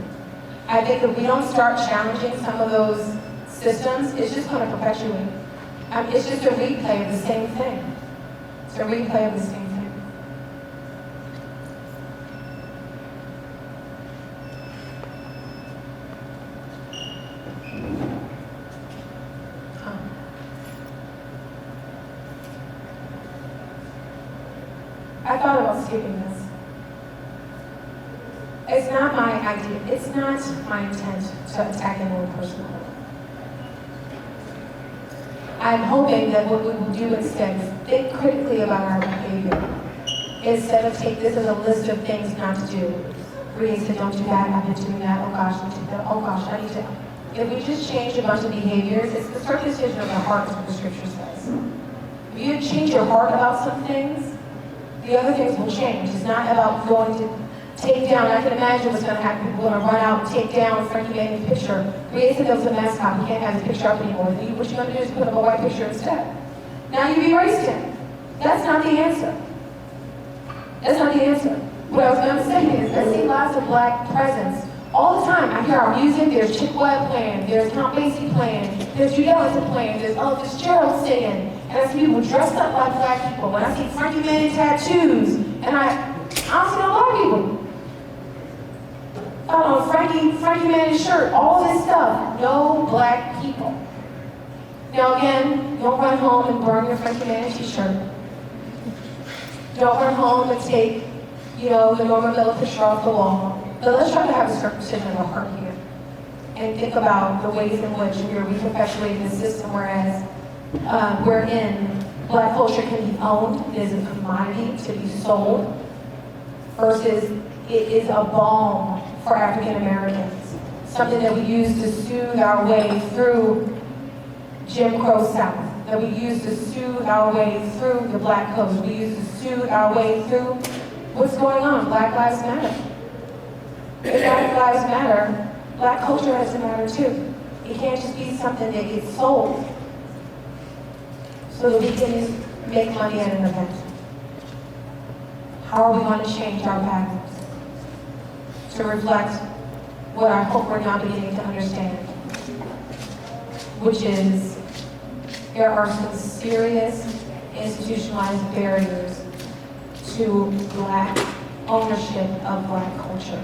I think if we don't start challenging some of those systems, it's just going to perpetuate. It's just a replay of the same thing. It's a replay of the same thing. I thought about skipping this. It's not my idea. It's not my intent to attack anyone personally. I'm hoping that what we will do instead is think critically about our behavior. Instead of take this as a list of things not to do. Breai said, don't do that, I've been doing that, oh gosh, don't do that, oh gosh, I need to. If we just change a bunch of behaviors, it's the circumcision of the heart, is what the scripture says. If you change your heart about some things, the other things will change. It's not about going to take down. I can imagine what's going to happen. People are going to run out and take down Frankie Mannin's picture. Breai said there was a mascot. He can't have his picture up anymore. What you're going to do is put up a white picture instead. Now you've erased him. That's not the answer. That's not the answer. What I was going to say is, I see lots of Black presence all the time. I hear our music. There's Chick Webb playing. There's Count Basie playing. There's Jude Ellington playing. There's Ella Fitzgerald singing. And I see people dressed up like Black people. When I see Frankie Manning tattoos, and I see a lot of people. Frankie Manning's shirt, all this stuff. No Black people. Now again, don't run home and burn your Frankie Manning t-shirt. Don't run home and take, the Norman Miller picture off the wall. But let's try to have a circumcision of the heart here. And think about the ways in which we are reperpetuating the system, whereas wherein Black culture can be owned, it is a commodity to be sold, versus it is a balm for African Americans, something that we use to soothe our way through Jim Crow South, that we use to soothe our way through the Black coast, we use to soothe our way through what's going on. Black Lives Matter. If Black Lives Matter, Black culture has to matter too. It can't just be something that gets sold so that we can make money at an event. How are we going to change our patterns to reflect what I hope we're now beginning to understand, which is there are some serious institutionalized barriers to Black ownership of Black culture.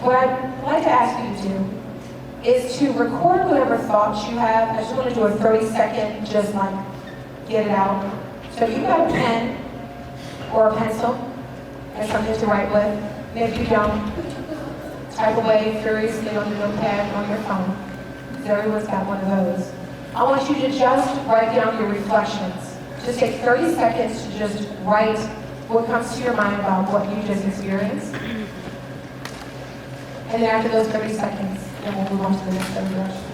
What I'd like to ask you to do is to record whatever thoughts you have. I just want to do a 30-second, just like get it out. So if you've got a pen or a pencil and something to write with, maybe you don't, type away furiously on the notepad on your phone, because everyone's got one of those. I want you to just write down your reflections. Just take 30 seconds to just write what comes to your mind about what you just experienced. And then after those 30 seconds, then we'll move on to the next introduction.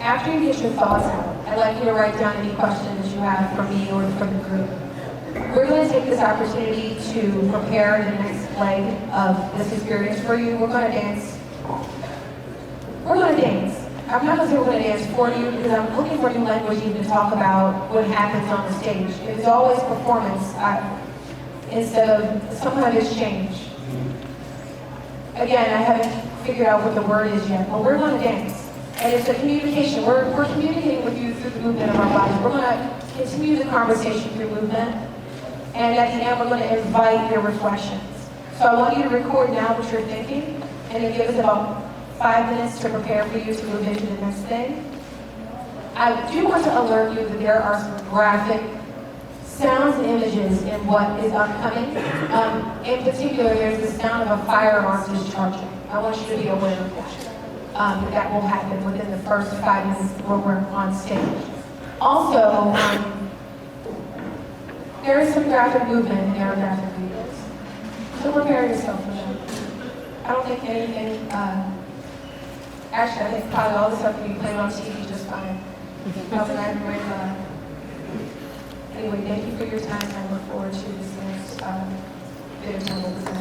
After you get your thoughts out, I'd like you to write down any questions you have for me or for the group. We're going to take this opportunity to prepare the next leg of this experience for you. We're going to dance. We're going to dance. I'm not going to say we're going to dance for you because I'm looking for new language even to talk about what happens on the stage. If it's always performance, instead of some kind of exchange. Again, I haven't figured out what the word is yet, but we're going to dance. And it's a communication. We're communicating with you through the movement of our bodies. We're going to continue the conversation through movement. And at the end, we're going to invite your reflections. So I want you to record now what you're thinking, and then give us about 5 minutes to prepare for you to move into the next thing. I do want to alert you that there are some graphic sounds and images in what is upcoming. In particular, there's the sound of a firearm discharging. I want you to be aware of that. That will happen within the first 5 minutes where we're on stage. Also, there is some graphic movement and there are graphic videos. So prepare yourself for that. I don't think anything, actually I think probably all the stuff can be played on TV just fine. Anyway, thank you for your time and I look forward to this next bit of time with the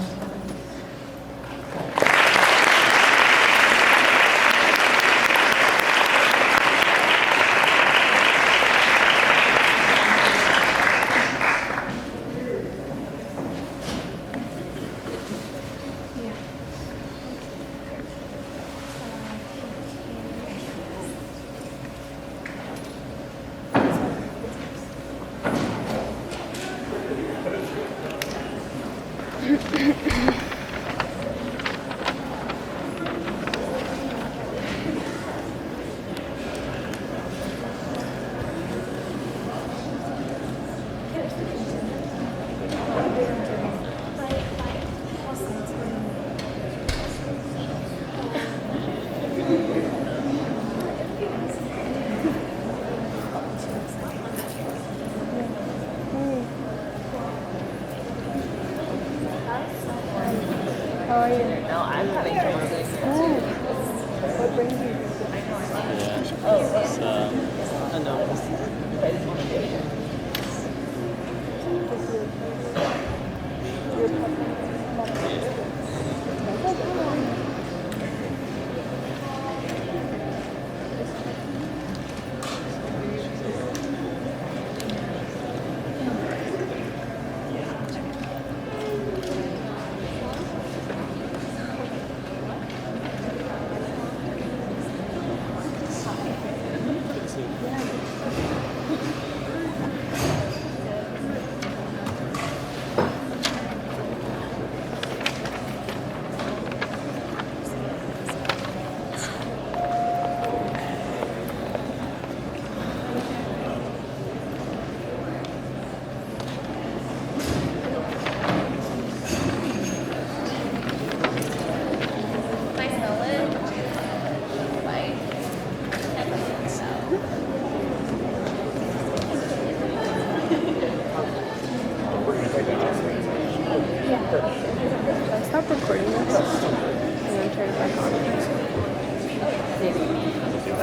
Stop recording this and then turn it back on.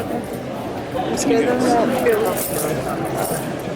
Okay. I'm scared that I'm not good.